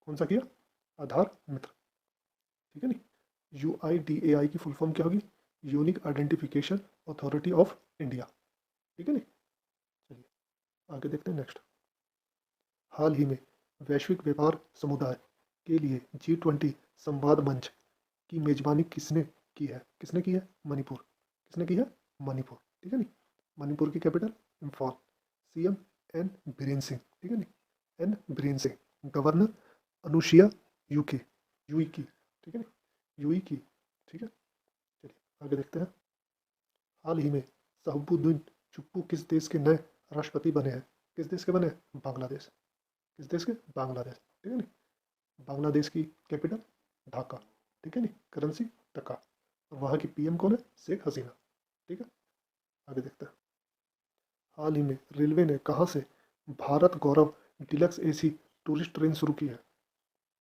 कौन सा किया? आधार मित्र, ठीक है नी। UIDAI की फुल फॉर्म क्या होगी? Unique identification authority of India, ठीक है नी। चलिए आगे देखते हैं नेक्स्ट। हाल ही में वैश्विक व्यापार समुदाय के लिए G20 संवाद मंच की मेजबानी किसने की है? किसने की है? मणिपुर। किसने की है? मणिपुर, ठीक है नी। मणिपुर की capital Imphal. CM N Biren Singh, ठीक है नी, एन बीरेन सिंह। गवर्नर अनुशिया यूके, यूई की, ठीक है नी, यूई की, ठीक है। चलिए आगे देखते हैं। हाल ही में शहाबुद्दीन चुप्पू किस देश के नए राष्ट्रपति बने हैं? किस देश के बने हैं? बांग्लादेश। किस देश के? बांग्लादेश, ठीक है नी। बांग्लादेश की कैपिटल ढाका, ठीक है नी, करेंसी टका। और वहाँ की PM कौन है? शेख हसीना, ठीक है। आगे देखते हैं। हाल ही में रेलवे ने कहाँ से भारत गौरव डिलक्स AC टूरिस्ट ट्रेन शुरू की है?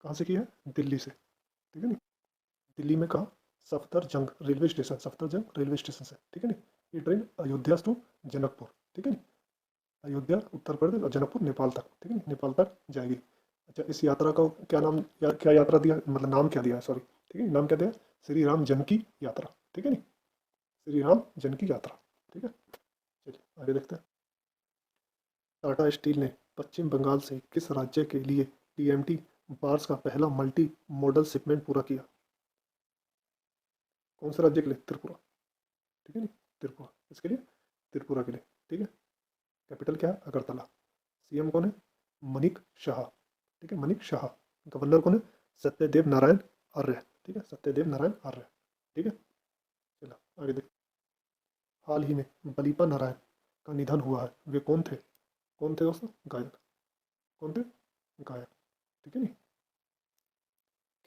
कहाँ से की है? दिल्ली से, ठीक है नी। दिल्ली में कहाँ? Safdarjung railway station, Safdarjung railway station से, ठीक है नी। ये ट्रेन अयोध्या टू जनकपुर, ठीक है नी, अयोध्या उत्तर प्रदेश और जनकपुर नेपाल तक, ठीक है नी, नेपाल तक जाएगी। अच्छा, इस यात्रा का क्या नाम क्या यात्रा दिया, मतलब नाम क्या दिया है, सॉरी, ठीक है, नाम क्या दिया? श्री राम जानकी यात्रा, ठीक है नी, श्री राम जानकी यात्रा, ठीक है। चलिए आगे देखते हैं। टाटा स्टील ने पश्चिम बंगाल से किस राज्य के लिए TMT बार्स का पहला मल्टी मॉडल शिपमेंट पूरा किया? कौन से राज्य के लिए? त्रिपुरा, ठीक है नी, त्रिपुरा। इसके लिए? त्रिपुरा के लिए, ठीक है। कैपिटल क्या है? अगरतला। सीएम कौन है? मनिक शाह, ठीक है, मनिक शाह। गवर्नर कौन है? सत्यदेव नारायण आर्य, ठीक है, सत्यदेव नारायण आर्य, ठीक है। चलो आगे देख। हाल ही में बलीपा नारायण का निधन हुआ है, वे कौन थे? कौन थे दोस्तों? गायक। कौन थे? गायक, ठीक है नी।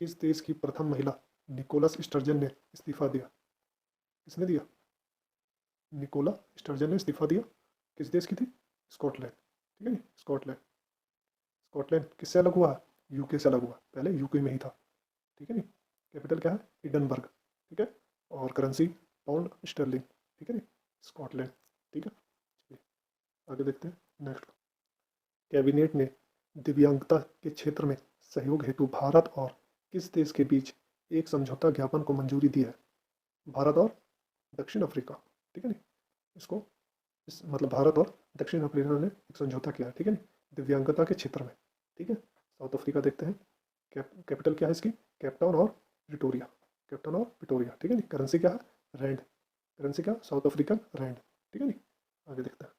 किस देश की प्रथम महिला निकोलस स्टर्जन ने इस्तीफा दिया? किसने दिया? निकोला स्टर्जन ने इस्तीफा दिया। किस देश की थी? स्कॉटलैंड, ठीक है नी, स्कॉटलैंड। स्कॉटलैंड किससे अलग हुआ? यूके से अलग हुआ, पहले यूके में ही था, ठीक है नी। कैपिटल क्या है? इडनबर्ग, ठीक है। और करेंसी पाउंड स्टर्लिंग, ठीक है नी, स्कॉटलैंड, ठीक है। चलिए आगे देखते हैं नेक्स्ट। कैबिनेट ने दिव्यांगता के क्षेत्र में सहयोग हेतु भारत और किस देश के बीच एक समझौता ज्ञापन को मंजूरी दी है? भारत और दक्षिण अफ्रीका, ठीक है नी। इसको मतलब भारत और दक्षिण अफ्रीका ने एक समझौता किया है, ठीक है नी, दिव्यांगता के क्षेत्र में, ठीक है। साउथ अफ्रीका देखते हैं। कैपिटल क्या है इसकी? केपटाउन और प्रिटोरिया, कैप्टन ऑफ प्रिटोरिया, ठीक है नी। करेंसी क्या है? रैंड। करेंसी क्या? साउथ अफ्रीकन रैंड, ठीक है नी। आगे देखते हैं।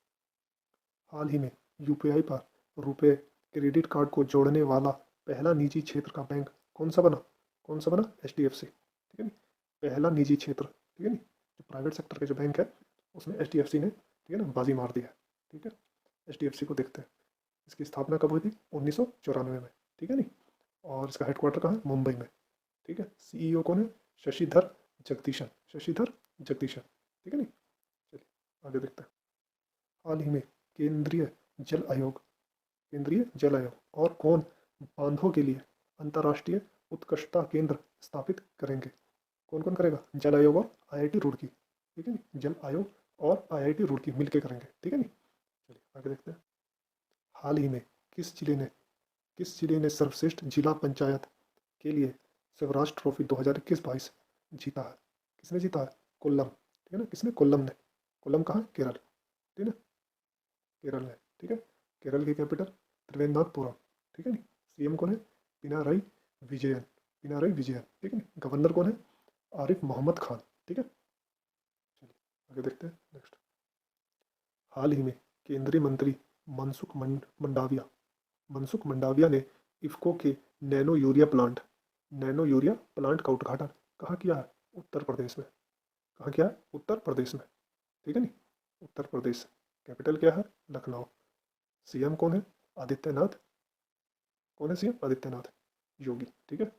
हाल ही में यूपीआई पर रुपए क्रेडिट कार्ड को जोड़ने वाला पहला निजी क्षेत्र का बैंक कौन सा बना? कौन सा बना? एचडीएफसी, ठीक है नी। पहला निजी क्षेत्र, ठीक है नी, जो प्राइवेट सेक्टर के जो बैंक है उसमें एचडीएफसी ने, ठीक है ना, बाजी मार दी है, ठीक है। एचडीएफसी को देखते हैं। इसकी स्थापना कब हुई थी? 1994 में, ठीक है नी। और इसका हेडक्वार्टर कहाँ है? मुंबई में, ठीक है। सीईओ कौन है? शशिधर जगदीशन, शशिधर जगदीशन, ठीक है नी। चलिए आगे देखते हैं। हाल ही में केंद्रीय जल आयोग, केंद्रीय जल आयोग और कौन बांधों के लिए अंतर्राष्ट्रीय उत्कृष्टता केंद्र स्थापित करेंगे? कौन कौन करेगा? जल आयोग और आईआईटी रुड़की, ठीक है नी। जल आयोग और आईआईटी रुड़की मिलकर करेंगे, ठीक है नी। चलिए आगे देखते हैं। हाल ही में किस जिले ने, किस जिले ने सर्वश्रेष्ठ जिला पंचायत के लिए स्वराज ट्रॉफी 2021-22 जीता है? किसने जीता है? कोल्लम, ठीक है ना। किसने? कोल्लम ने। कोल्लम कहाँ है? केरल, ठीक है ना, केरल है, ठीक है। केरल की कैपिटल त्रिवेंद्रपुरम, ठीक है नी। सीएम कौन है? पिनाराई विजयन, पिनाराई विजयन, ठीक है नी। गवर्नर कौन है? आरिफ मोहम्मद खान, ठीक है। चलिए आगे देखते हैं नेक्स्ट। हाल ही में केंद्रीय मंत्री मनसुख मंडाविया, मनसुख मंडाविया ने इफ्को के nano urea plant, nano urea plant का उद्घाटन कहाँ किया है? उत्तर प्रदेश में। कहाँ किया है? उत्तर प्रदेश में, ठीक है नी। उत्तर प्रदेश। कैपिटल क्या है? लखनऊ। सीएम कौन है? आदित्यनाथ। कौन है सीएम? आदित्यनाथ योगी, ठीक है।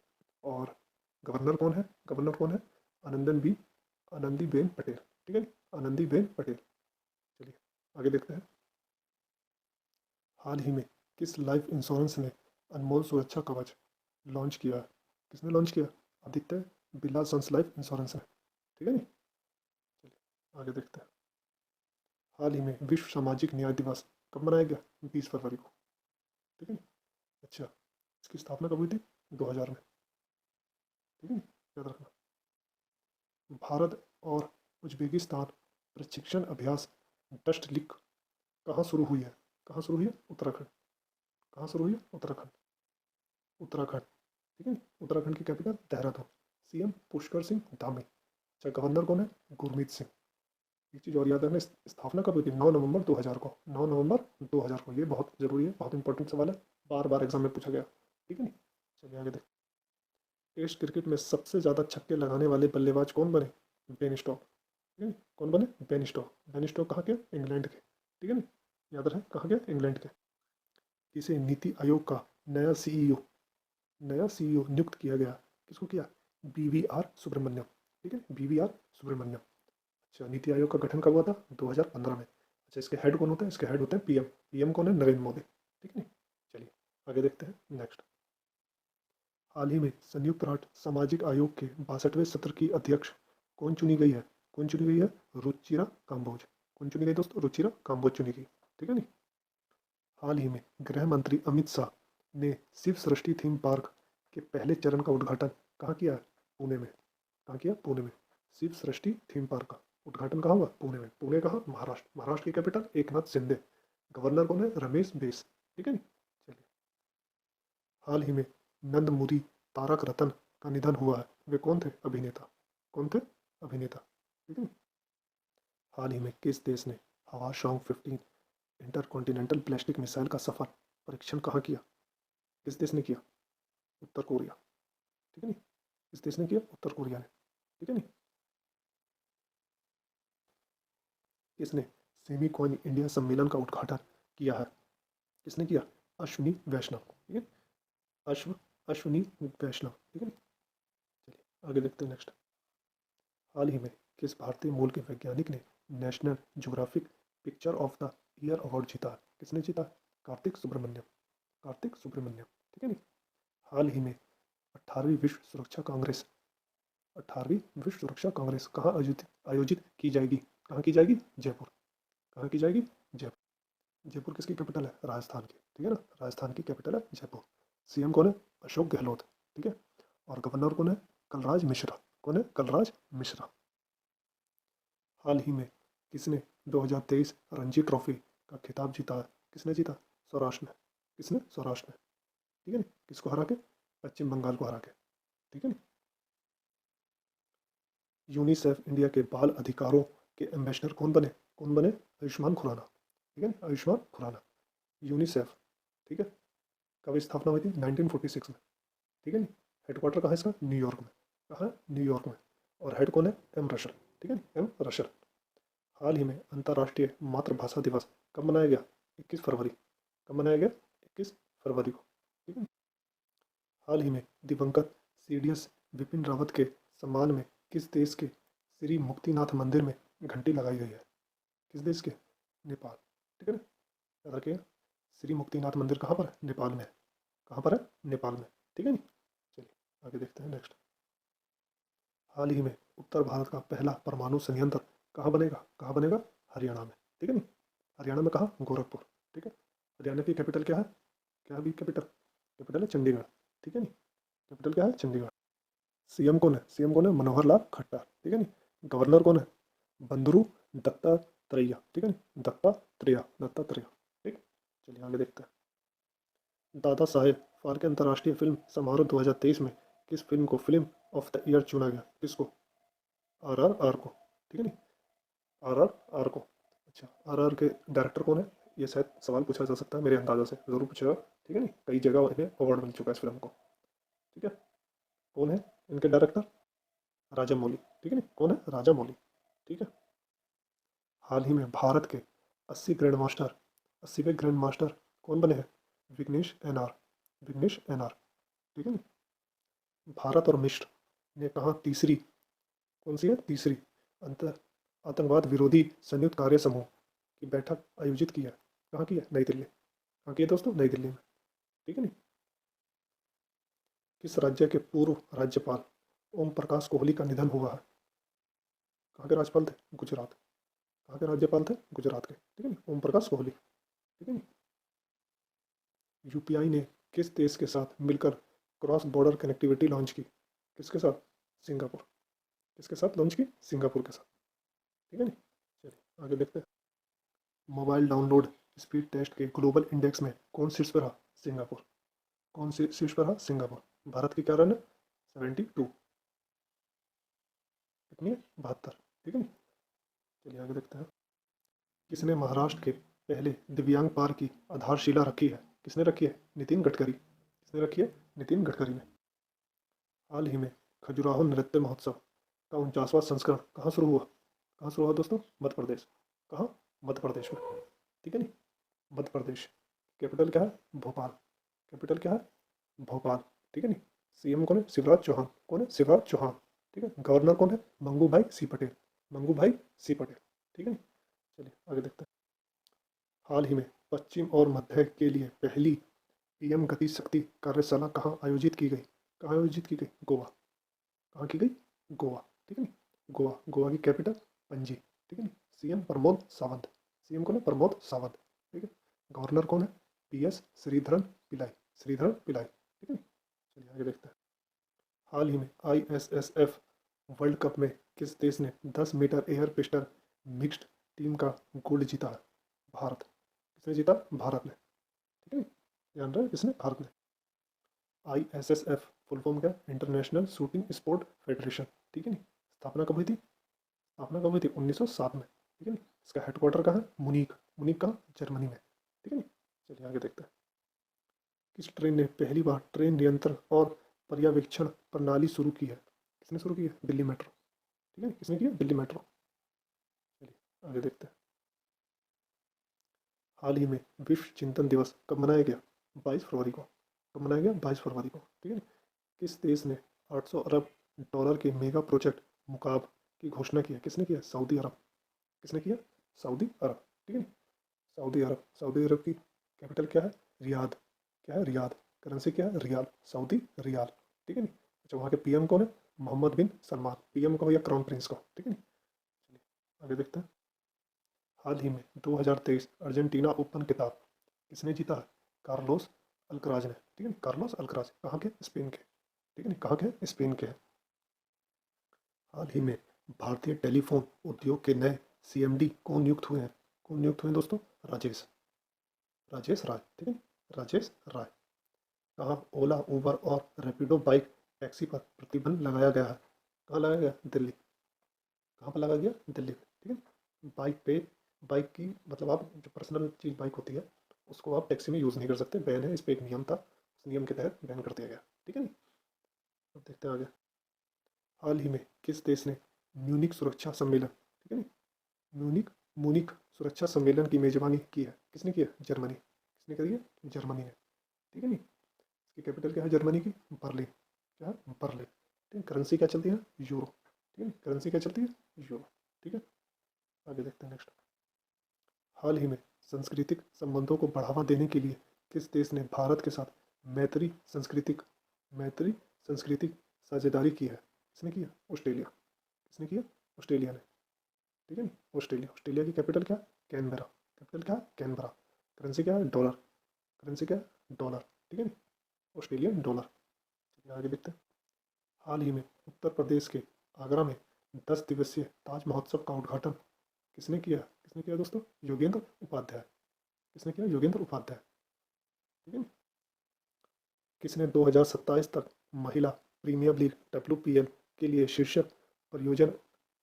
और गवर्नर कौन है? गवर्नर कौन है? आनंदीबेन पटेल, ठीक है। आनंदीबेन पटेल। चलिए आगे देखते हैं। हाल ही में किस लाइफ इंश्योरेंस ने अनमोल सुरक्षा कवच लॉन्च किया है? किसने लॉन्च किया? Aditya Birla Sons Life Insurance ने, ठीक है नी। चलिए आगे देखते हैं। हाल ही में विश्व सामाजिक न्याय दिवस कब मनाया गया? 20 फरवरी को, ठीक है नी। अच्छा, इसकी स्थापना कब हुई थी? 2000 में, ठीक है नी, याद रखना। भारत और उज्बेकिस्तान प्रशिक्षण अभ्यास डस्ट लीग कहाँ शुरू हुई है? कहाँ शुरू हुई है? उत्तराखंड। कहाँ शुरू हुई है? उत्तराखंड, उत्तराखंड, ठीक है। उत्तराखंड की कैपिटल देहरादून। सीएम पुष्कर सिंह धामी। अच्छा, गवर्नर कौन है? गुरमीत सिंह। एक चीज़ और याद रखना, स्थापना कब हुई थी? 9 नवंबर 2000 को, 9 नवंबर 2000 को। ये बहुत जरूरी है, बहुत इंपॉर्टेंट सवाल है, बार बार एग्जाम में पूछा गया, ठीक है नी। चलिए आगे देख। टेस्ट क्रिकेट में सबसे ज़्यादा छक्के लगाने वाले बल्लेबाज कौन बने? बेन स्टोक, ठीक है। कौन बने? Ben Stoke. बेन स्टोक कहाँ के? इंग्लैंड के, ठीक है नी। याद रहे कहाँ के? इंग्लैंड के। किसे नीति आयोग का नया सीईओ, नया सीईओ नियुक्त किया गया? किसको किया? बीवीआर सुब्रमण्यम, ठीक है, बीवीआर सुब्रमण्यम। अच्छा, नीति आयोग का गठन कब हुआ था? 2015 में। अच्छा, इसके हेड कौन होते हैं? इसके हेड होते हैं पीएम। पीएम कौन है? नरेंद्र मोदी, ठीक है। चलिए आगे देखते हैं नेक्स्ट। हाल ही में संयुक्त राष्ट्र सामाजिक आयोग के 62वें सत्र की अध्यक्ष कौन चुनी गई है? कौन चुनी गई है? रुचिरा काम्बोज। कौन चुनी गई दोस्तों? रुचिरा काम्बोज चुनी गई, ठीक है नी। हाल ही में गृह मंत्री अमित शाह ने शिव सृष्टि थीम पार्क के पहले चरण का उद्घाटन कहाँ किया है? पुणे में। कहाँ किया? पुणे में। शिव सृष्टि थीम पार्क का उद्घाटन कहाँ हुआ? पुणे में। पुणे कहाँ? महाराष्ट्र। महाराष्ट्र की कैपिटल एकनाथ शिंदे। गवर्नर कौन है? रमेश बेस, ठीक है नी। चलिए, हाल ही में नंदमुरी तारक रतन का निधन हुआ है। वे कौन थे? अभिनेता। कौन थे? अभिनेता, ठीक है नी। हाल ही में किस देश ने हवाशॉन्ग 15 इंटरकॉन्टिनेंटल बैलिस्टिक मिसाइल का सफल परीक्षण कहाँ किया? किस देश ने किया? उत्तर कोरिया, ठीक है नी। किस देश ने किया? उत्तर कोरिया ने, ठीक है नी। किसने सेमी कॉइन इंडिया सम्मेलन का उद्घाटन किया है? किसने किया? अश्विनी वैष्णव, ठीक है। अश्विनी वैष्णव, ठीक है नी। चलिए आगे देखते हैं नेक्स्ट। हाल ही में किस भारतीय मूल के वैज्ञानिक ने national geographic picture of the year award जीता है? किसने जीता? कार्तिक सुब्रमण्यम, कार्तिक सुब्रमण्यम, ठीक है नी। हाल ही में 18वीं विश्व सुरक्षा कांग्रेस, 18वीं विश्व सुरक्षा कांग्रेस कहाँ आयोजित आयोजित की जाएगी? कहाँ की जाएगी? जयपुर। कहाँ की जाएगी? जयपुर। जयपुर किसकी कैपिटल है? राजस्थान की, ठीक है ना। राजस्थान की कैपिटल है जयपुर। सीएम कौन है? अशोक गहलोत, ठीक है। और गवर्नर कौन है? कलराज मिश्रा। कौन है? कलराज मिश्रा। हाल ही में किसने 2023 रणजी ट्रॉफी का खिताब जीता है? किसने जीता? सौराष्ट्र ने। किसने? सौराष्ट्र ने, ठीक है ना। किसको हरा के? पश्चिम बंगाल को हरा के, ठीक है ना। यूनिसेफ इंडिया के बाल अधिकारों के एम्बेसडर कौन बने? कौन बने? आयुष्मान खुराना। ठीक है ना, आयुष्मान खुराना। यूनिसेफ, ठीक है, कब स्थापना हुई थी? 1946 में। ठीक है नी। हेडक्वार्टर कहाँ है इसका? न्यूयॉर्क में। कहाँ है? न्यूयॉर्क में। और हेड कौन है? एम रशर। ठीक है नी, एम रशर। हाल ही में अंतर्राष्ट्रीय मातृभाषा दिवस कब मनाया गया? 21 फरवरी। कब मनाया गया? 21 फरवरी को। ठीक है। हाल ही में दिवंगत सीडीएस विपिन रावत के सम्मान में किस देश के श्री मुक्तिनाथ मंदिर में घंटी लगाई गई है? किस देश के? नेपाल। ठीक है ना, याद रखिएगा। श्री मुक्तिनाथ मंदिर कहाँ पर है? नेपाल में है। कहाँ पर है? नेपाल में। ठीक है नी। चलिए आगे देखते हैं नेक्स्ट। हाल ही में उत्तर भारत का पहला परमाणु संयंत्र कहाँ बनेगा? कहाँ बनेगा? हरियाणा में। ठीक है नी। हरियाणा में कहाँ? गोरखपुर। ठीक है। हरियाणा की कैपिटल क्या है? क्या है भी कैपिटल? कैपिटल है चंडीगढ़। ठीक है नी। कैपिटल क्या है? चंडीगढ़। सीएम कौन है? सीएम कौन है? मनोहर लाल खट्टर। ठीक है नी। गवर्नर कौन है? बंदरू दत्तात्रेय। ठीक है नी, दत्तात्रेय। ठीक। चलिए आगे देखते हैं। दादा साहेब फाल्के अंतर्राष्ट्रीय फिल्म समारोह 2023 में किस फिल्म को फिल्म ऑफ द ईयर चुना गया? किसको? RRR को। ठीक है नी, RRR को। अच्छा, RRR के डायरेक्टर कौन है? ये शायद सवाल पूछा जा सकता है, मेरे अंदाजा से ज़रूर पूछेगा। ठीक है नी, कई जगह इन्हें अवार्ड मिल चुका है इस फिल्म को। ठीक है। कौन है इनके डायरेक्टर? राजा मौली। ठीक है नी, कौन है? राजा मौली। ठीक है। हाल ही में भारत के 80वें ग्रैंड मास्टर कौन बने हैं? विघ्नेश NR। विघ्नेश NR। ठीक है नी। भारत और मिस्र ने कहा तीसरी, कौन सी है? तीसरी अंतर आतंकवाद विरोधी संयुक्त कार्य समूह की बैठक आयोजित की है। कहाँ की है? नई दिल्ली। कहाँ की है दोस्तों? नई दिल्ली में। ठीक है नी। किस राज्य के पूर्व राज्यपाल ओम प्रकाश कोहली का निधन हुआ है? कहाँ के राज्यपाल थे? गुजरात। कहाँ के राज्यपाल थे? गुजरात के। ठीक है नी, ओम प्रकाश कोहली। ठीक है नी। यूपीआई ने किस देश के साथ मिलकर क्रॉस बॉर्डर कनेक्टिविटी लॉन्च की? किसके साथ? सिंगापुर। किसके साथ लॉन्च की? सिंगापुर के साथ। ठीक है नी। चलिए आगे देखते हैं। मोबाइल डाउनलोड स्पीड टेस्ट के ग्लोबल इंडेक्स में कौन शीर्ष पर रहा? सिंगापुर। कौन सी शीर्ष पर रहा? सिंगापुर। भारत की क्या रन है? 72। कितनी है? 72। ठीक है नी। चलिए आगे देखते हैं। किसने महाराष्ट्र के पहले दिव्यांग पार्क की आधारशिला रखी है? किसने रखी है? नितिन गडकरी। किसने रखी है? नितिन गडकरी ने। हाल ही में खजुराहो नृत्य महोत्सव का 49वां संस्करण कहाँ शुरू हुआ? कहाँ शुरू हुआ दोस्तों? मध्य प्रदेश। कहाँ? मध्य प्रदेश में। ठीक है नी, मध्य प्रदेश। कैपिटल क्या है? भोपाल। कैपिटल क्या है? भोपाल। ठीक है नी। सीएम कौन है? शिवराज चौहान। कौन है? शिवराज चौहान। ठीक है। गवर्नर कौन है? मंगू भाई सी पटेल। मंगू भाई सी पटेल। ठीक है नी। चलिए आगे देखते हैं। हाल ही में पश्चिम और मध्य के लिए पहली PM गति शक्ति कार्यशाला कहाँ आयोजित की गई? कहाँ आयोजित की गई? गोवा। कहाँ की गई? गोवा। ठीक है नी। गोवा। गोवा की कैपिटल पणजी। ठीक है नी। सीएम प्रमोद सावंत। सीएम कौन है? प्रमोद सावंत। ठीक है। गवर्नर कौन है? PS श्रीधरन पिल्लाई। श्रीधरन पिल्लाई। ठीक है नी। चलिए आगे देखते हैं। हाल ही में ISSF वर्ल्ड कप में किस देश ने 10 metre air pistol mixed team का गोल्ड जीता है? भारत। किसने जीता? भारत ने। ठीक है नी। ध्यान रहे, किसने? भारत ने। ISSF फुल फॉर्म क्या? International shooting sport federation. ठीक है नी। स्थापना कब हुई थी? स्थापना कब हुई थी? 1907 में। ठीक है नी। इसका हेडक्वार्टर कहाँ है? मुनीक। मुनीक कहाँ? जर्मनी में। ठीक है नी। चलिए आगे देखते हैं। किस ट्रेन ने पहली बार ट्रेन नियंत्रण और पर्यवेक्षण प्रणाली शुरू की है? किसने शुरू की है? दिल्ली मेट्रो। ठीक है, किसने की है? दिल्ली मेट्रो। चलिए आगे देखते हैं। हाल ही में विश्व चिंतन दिवस कब मनाया गया? 22 फरवरी को। कब मनाया गया? 22 फरवरी को। ठीक है। किस देश ने 800 अरब डॉलर के मेगा प्रोजेक्ट मुकाब की घोषणा की है? किसने किया? सऊदी अरब। किसने किया? सऊदी अरब। ठीक है। सऊदी अरब। सऊदी अरब की कैपिटल क्या है? रियाद। क्या है? रियाद। करेंसी क्या है? रियाल। Saudi riyal. ठीक है नी। अच्छा, वहाँ के PM कौन है? मोहम्मद बिन सलमान। PM को या क्राउन प्रिंस को। ठीक है नी। चलिए आगे देखते हैं। हाल ही में 2023 अर्जेंटीना ओपन खिताब किसने जीता है? कार्लोस अल्कराज ने। ठीक है, कार्लोस अल्कराज। कहाँ के? स्पेन के। ठीक है ना, कहाँ के? स्पेन के। हाल ही में भारतीय टेलीफोन उद्योग के नए CMD कौन नियुक्त हुए हैं? कौन नियुक्त हुए हैं दोस्तों? राजेश। राजेश राय। ठीक है, राजेश राय। कहाँ ओला, उबर और रैपिडो बाइक टैक्सी पर प्रतिबंध लगाया गया है? कहाँ लगाया गया? दिल्ली। कहाँ पर लगा गया, दिल्ली में, ठीक है। बाइक पे, बाइक की मतलब आप जो पर्सनल चीज़ बाइक होती है उसको आप टैक्सी में यूज़ नहीं कर सकते, बैन है, इस पर एक नियम था, उस नियम के तहत बैन कर दिया गया, ठीक है नी। अब देखते हैं आगे। हाल ही में किस देश ने म्यूनिक सुरक्षा सम्मेलन, ठीक है नी, म्यूनिक म्यूनिक सुरक्षा सम्मेलन की मेजबानी की है, किसने किया, जर्मनी, किसने करी है, जर्मनी ने, ठीक है नी। इसकी कैपिटल क्या है जर्मनी की, बर्लिन, क्या है, बर्लिन, ठीक है। करेंसी क्या चलती है, यूरो, ठीक है, करेंसी क्या चलती है, यूरो, ठीक है। आगे देखते हैं नेक्स्ट। हाल ही में सांस्कृतिक संबंधों को बढ़ावा देने के लिए किस देश ने भारत के साथ मैत्री सांस्कृतिक साझेदारी की है, किसने किया, ऑस्ट्रेलिया, किसने किया, ऑस्ट्रेलिया ने, ठीक है नी। ऑस्ट्रेलिया, ऑस्ट्रेलिया की कैपिटल क्या, कैनबरा, कैपिटल क्या है, कैनबरा, करेंसी क्या है, डॉलर, करेंसी क्या है, डॉलर, ठीक है नी, ऑस्ट्रेलियन डॉलर। चलिए आगे देखते हैं। हाल ही में उत्तर प्रदेश के आगरा में 10 दिवसीय ताज महोत्सव का उद्घाटन किसने किया, किसने किया दोस्तों, योगेंद्र उपाध्याय, किसने किया, योगेंद्र उपाध्याय, ठीक है। किसने 2027 तक महिला प्रीमियर लीग WPL के लिए शीर्षक परियोजना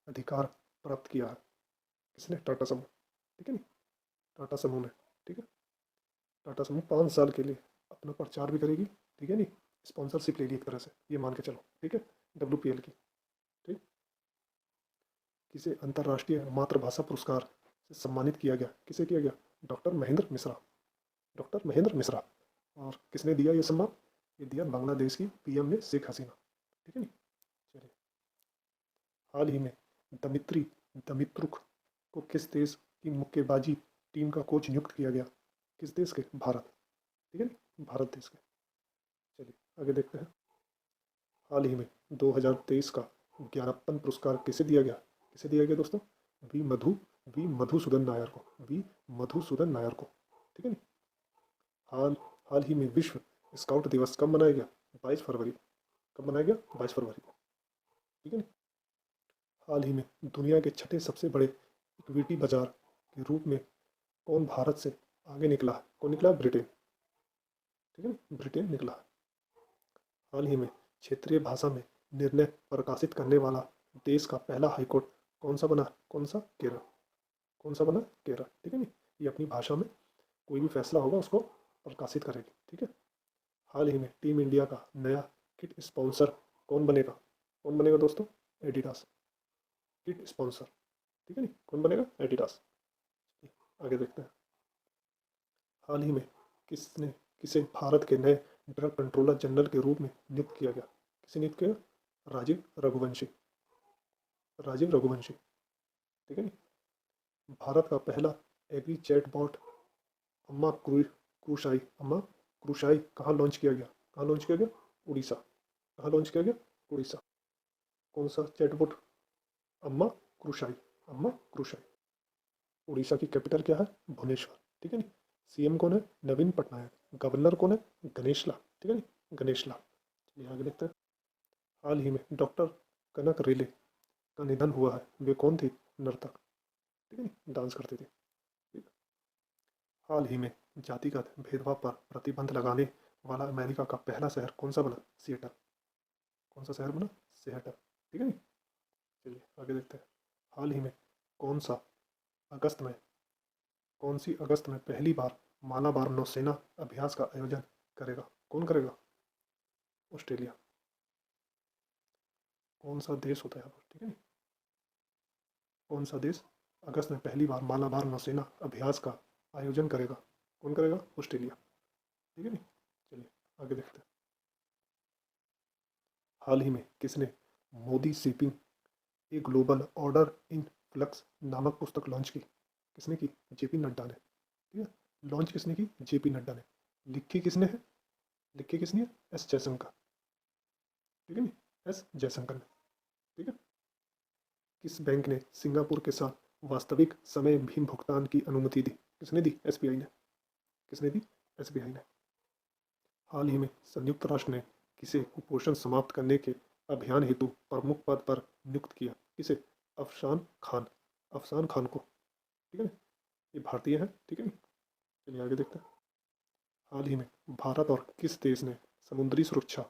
अधिकार प्राप्त किया है, किसने, टाटा समूह, ठीक है नी, टाटा समूह ने, ठीक है। टाटा समूह 5 साल के लिए अपना प्रचार भी करेगी, ठीक है नी, स्पॉन्सरशिप ले ली एक तरह से, ये मान के चलो, ठीक है, WPL की, ठीक। किसे अंतर्राष्ट्रीय मातृभाषा पुरस्कार से सम्मानित किया गया, किसे किया गया, डॉक्टर महेंद्र मिश्रा, डॉक्टर महेंद्र मिश्रा। और किसने दिया ये सम्मान, ये दिया बांग्लादेश की PM ने, शेख हसीना, ठीक है नी। चलिए, हाल ही में दमित्री दमित्रुक को किस देश की मुक्केबाजी टीम का कोच नियुक्त किया गया, किस देश के, भारत, ठीक है नी, भारत देश के। चलिए आगे देखते हैं। हाल ही में 2023 का ज्ञानप्पन पुरस्कार किसे दिया गया, किसे दिया गया दोस्तों, वी मधु वी मधुसूदन नायर को, वी मधुसूदन नायर को, ठीक है नी। हाल हाल ही में विश्व स्काउट दिवस कब मनाया गया, 22 फरवरी, कब मनाया गया, 22 फरवरी को, ठीक है नी। हाल ही में दुनिया के छठे सबसे बड़े इक्विटी बाजार के रूप में कौन भारत से आगे निकला है, कौन निकला, ब्रिटेन, ठीक है नी, ब्रिटेन निकला है। हाल ही में क्षेत्रीय भाषा में निर्णय प्रकाशित करने वाला देश का पहला हाईकोर्ट कौन सा बना, कौन सा, केरल, कौन सा बना, केरल, ठीक है नी। ये अपनी भाषा में कोई भी फैसला होगा उसको प्रकाशित करेगी, ठीक है। हाल ही में टीम इंडिया का नया किट स्पॉन्सर कौन बनेगा दोस्तों, एडिडास, किट स्पॉन्सर, ठीक है नी, कौन बनेगा, एडिडास। आगे देखते हैं। हाल ही में किसने किसे भारत के नए ड्रग कंट्रोलर जनरल के रूप में नियुक्त किया गया, किसे नियुक्त किया, राजीव रघुवंशी, राजीव रघुवंशी, ठीक है नी। भारत का पहला एग्री चैटबॉट अम्मा क्रूशाई कहाँ लॉन्च किया गया, कहाँ लॉन्च किया गया, उड़ीसा, कहाँ लॉन्च किया गया, उड़ीसा। कौन सा चैटबॉट, अम्मा क्रूशाई, अम्मा क्रूशाई। उड़ीसा की कैपिटल क्या है, भुवनेश्वर, ठीक है नी। CM कौन है, नवीन पटनायक, गवर्नर कौन है, गणेश लाल, ठीक है नी, गणेश लाल। चलिए आगे देखते हैं। हाल ही में डॉक्टर कनक रेले का निधन हुआ है, वे कौन थी, नर्तक, ठीक है नी, डांस करती थी, ठीक। हाल ही में जातिगत भेदभाव पर प्रतिबंध लगाने वाला अमेरिका का पहला शहर कौन सा बना, सिएटल, कौन सा शहर बना, सिएटल, ठीक है नी। चलिए आगे देखते हैं। हाल ही में कौन सा अगस्त में कौन सी अगस्त में पहली बार मालाबार नौसेना अभ्यास का आयोजन करेगा, कौन करेगा, ऑस्ट्रेलिया। कौन सा देश होता है यहाँ पर, ठीक है नी, कौन सा देश अगस्त में पहली बार मालाबार नौसेना अभ्यास का आयोजन करेगा, कौन करेगा, ऑस्ट्रेलिया, ठीक है नी। चलिए आगे देखते हैं। हाल ही में किसने Modi shipping a global order in flux नामक पुस्तक लॉन्च की, किसने की, JP नड्डा ने, ठीक है। लॉन्च किसने की, JP नड्डा ने। लिखी किसने है, लिखी किसने है, S जयशंकर, ठीक है नी, S जयशंकर ने, ठीक है। किस बैंक ने सिंगापुर के साथ वास्तविक समय भीम भुगतान की अनुमति दी, किसने दी, SBI ने, किसने दी, SBI ने। हाल ही में संयुक्त राष्ट्र ने किसे कुपोषण समाप्त करने के अभियान हेतु प्रमुख पद पर नियुक्त किया, किसे, अफशान खान, अफसान खान को, ठीक है ना, ये भारतीय है, ठीक है ना। चलिए आगे देखते हैं। हाल ही में भारत और किस देश ने समुद्री सुरक्षा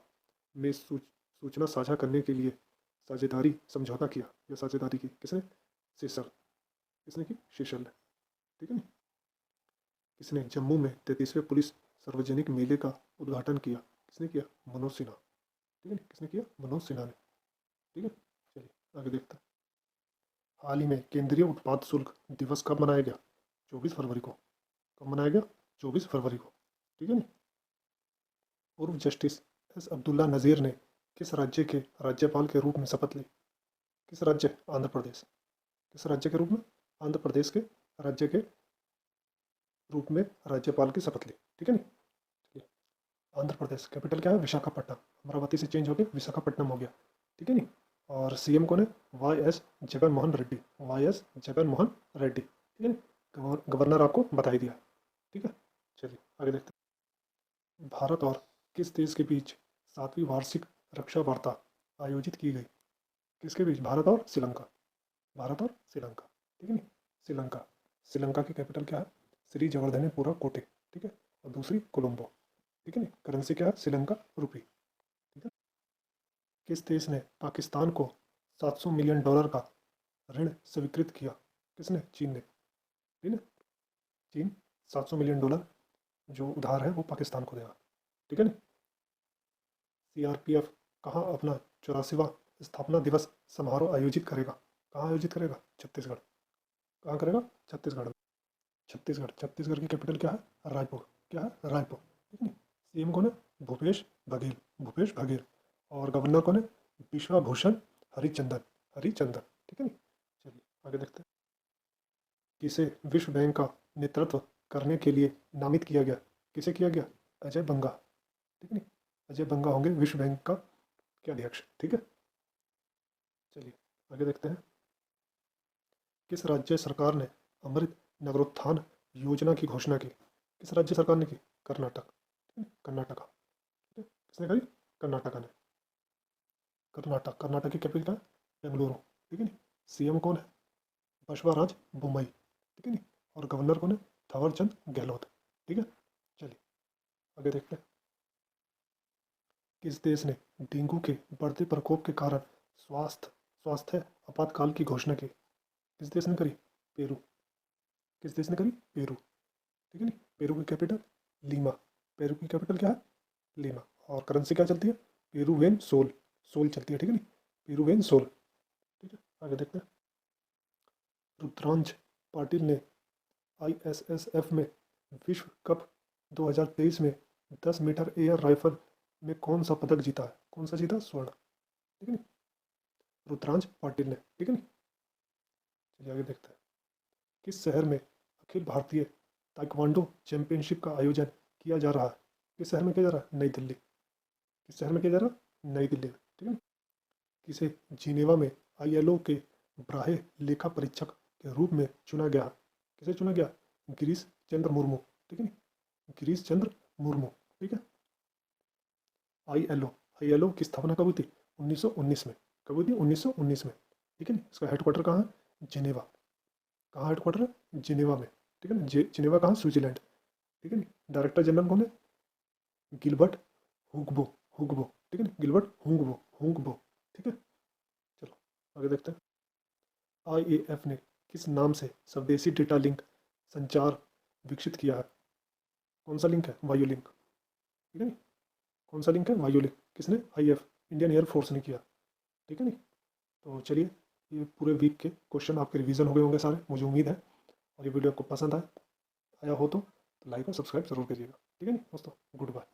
में सूचना साझा करने के लिए साझेदारी समझौता किया या साझेदारी की, किसने? सेशल। किसने की? सेशल ने, ठीक है ना। किसने जम्मू में 33वें पुलिस सार्वजनिक मेले का उद्घाटन किया? किसने किया? मनोज सिन्हा, ठीक है ना। किसने किया? मनोज सिन्हा ने, ठीक है। चलिए आगे देखते हैं। हाल ही में केंद्रीय उत्पाद शुल्क दिवस कब मनाया गया? 24 फरवरी को। कब मनाया गया? 24 फरवरी को, ठीक है ना। पूर्व जस्टिस एस अब्दुल्ला नज़ीर ने किस राज्य के राज्यपाल के रूप में शपथ ली? किस राज्य? आंध्र प्रदेश। किस राज्य के रूप में? आंध्र प्रदेश के राज्य के रूप में राज्यपाल की शपथ ली, ठीक है ना। चलिए, आंध्र प्रदेश कैपिटल क्या है? विशाखापट्टनम। अमरावती से चेंज होकर विशाखापट्टनम हो गया, ठीक है नी। और सीएम कौन है? Y S Jagan Mohan Reddy. Y S Jagan Mohan Reddy, ठीक है ना। गवर्नर आपको बता ही दिया, ठीक है। चलिए आगे देखते हैं। भारत और किस देश के बीच 7वीं वार्षिक रक्षा वार्ता आयोजित की गई? किसके बीच? भारत और श्रीलंका। भारत और श्रीलंका, ठीक है नी। श्रीलंका। श्रीलंका की कैपिटल क्या है? श्री जगर्धनेपुरा कोटे, ठीक है। और दूसरी कोलंबो, ठीक है नी। करेंसी क्या है? श्रीलंका रुपी, ठीक है। किस देश ने पाकिस्तान को $700 मिलियन का ऋण स्वीकृत किया? किसने? चीन ने, ठीक है। चीन $700 मिलियन जो उधार है वो पाकिस्तान को देगा, ठीक है ना। सीआरपीएफ कहाँ अपना 84वां स्थापना दिवस समारोह आयोजित करेगा? कहाँ आयोजित करेगा? छत्तीसगढ़। कहाँ करेगा? छत्तीसगढ़ में। छत्तीसगढ़। छत्तीसगढ़ की कैपिटल क्या है? रायपुर। क्या है? रायपुर, ठीक है। सीएम कौन है? भूपेश बघेल। भूपेश बघेल। और गवर्नर कौन है? विश्वभूषण हरिचंदन। हरिचंदन, ठीक है नी। चलिए आगे देखते हैं। किसे विश्व बैंक का नेतृत्व करने के लिए नामित किया गया? किसे किया गया? अजय बंगा, ठीक है नी। अजय बंगा होंगे विश्व बैंक का क्या अध्यक्ष, ठीक है। चलिए आगे देखते हैं। किस राज्य सरकार ने अमृत नगरोत्थान योजना की घोषणा की? किस राज्य सरकार ने की? कर्नाटक, ठीक है। कर्नाटका, ठीक है। किसने करी? कर्नाटका ने। कर्नाटक। कर्नाटक की कैपिटल है बेंगलुरु, ठीक है नी। सीएम कौन है? बसवराज बोम्मई, ठीक है नी। और गवर्नर कौन है? थावरचंद गहलोत, ठीक है। चलिए आगे देखते हैं। किस देश ने डेंगू के बढ़ते प्रकोप के कारण स्वास्थ्य आपातकाल की घोषणा की? किस देश ने करी? पेरू। किस देश ने करी? पेरू, ठीक है नी। पेरू की कैपिटल लीमा। पेरू की कैपिटल क्या है? लीमा। और करेंसी क्या चलती है? पेरूवेन सोल। सोल चलती है, ठीक है नी। पेरूवेन सोल, ठीक है। आगे देखते हैं। रुद्रांश पाटिल ने आईएसएसएफ में विश्व कप 2023 में 10 मीटर एयर राइफल में कौन सा पदक जीता है? कौन सा जीता? स्वर्ण, ठीक है नी। रुद्रांश पाटिल ने, ठीक है नी। चलिए आगे देखते हैं। किस शहर में अखिल भारतीय ताइक्वांडो चैंपियनशिप का आयोजन किया जा रहा है? किस शहर में किया जा रहा है? नई दिल्ली। किस शहर में किया जा रहा है? नई दिल्ली में, ठीक है। किसे जिनेवा में आईएलओ के ब्राहे लेखा परीक्षक के रूप में चुना गया? किसे चुना गया? गिरीश चंद्र मुर्मू, ठीक है नी। गिरीश चंद्र मुर्मू, ठीक है। आईएलओ। आईएलओ की स्थापना कब हुई थी? 1919 में। कब हुई थी? 1919 में, ठीक है नी। इसका हेडक्वार्टर कहाँ है? जिनेवा। कहाँ हेडक्वार्टर है? जिनेवा में, ठीक है ना। जिनेवा कहाँ? स्विट्जरलैंड, ठीक है नी। डायरेक्टर जनरल कौन है? गिलबर्ट हुगबो। हुगबो, ठीक है ना। गिलबर्ट हुंगबो। हुंगबो, ठीक है। चलो आगे देखते हैं। आईएएफ ने किस नाम से स्वदेशी डेटा लिंक संचार विकसित किया है? कौन सा लिंक है? वायु लिंक, ठीक है नी। कौन सा लिंक है? वायु लिंक। किसने? आईएफ, इंडियन एयरफोर्स ने किया, ठीक है नी। तो चलिए, ये पूरे वीक के क्वेश्चन आपके रिवीजन हो गए होंगे सारे, मुझे उम्मीद है। और ये वीडियो आपको पसंद आया हो तो लाइक और सब्सक्राइब जरूर करिएगा, ठीक है नी दोस्तों। Good bye.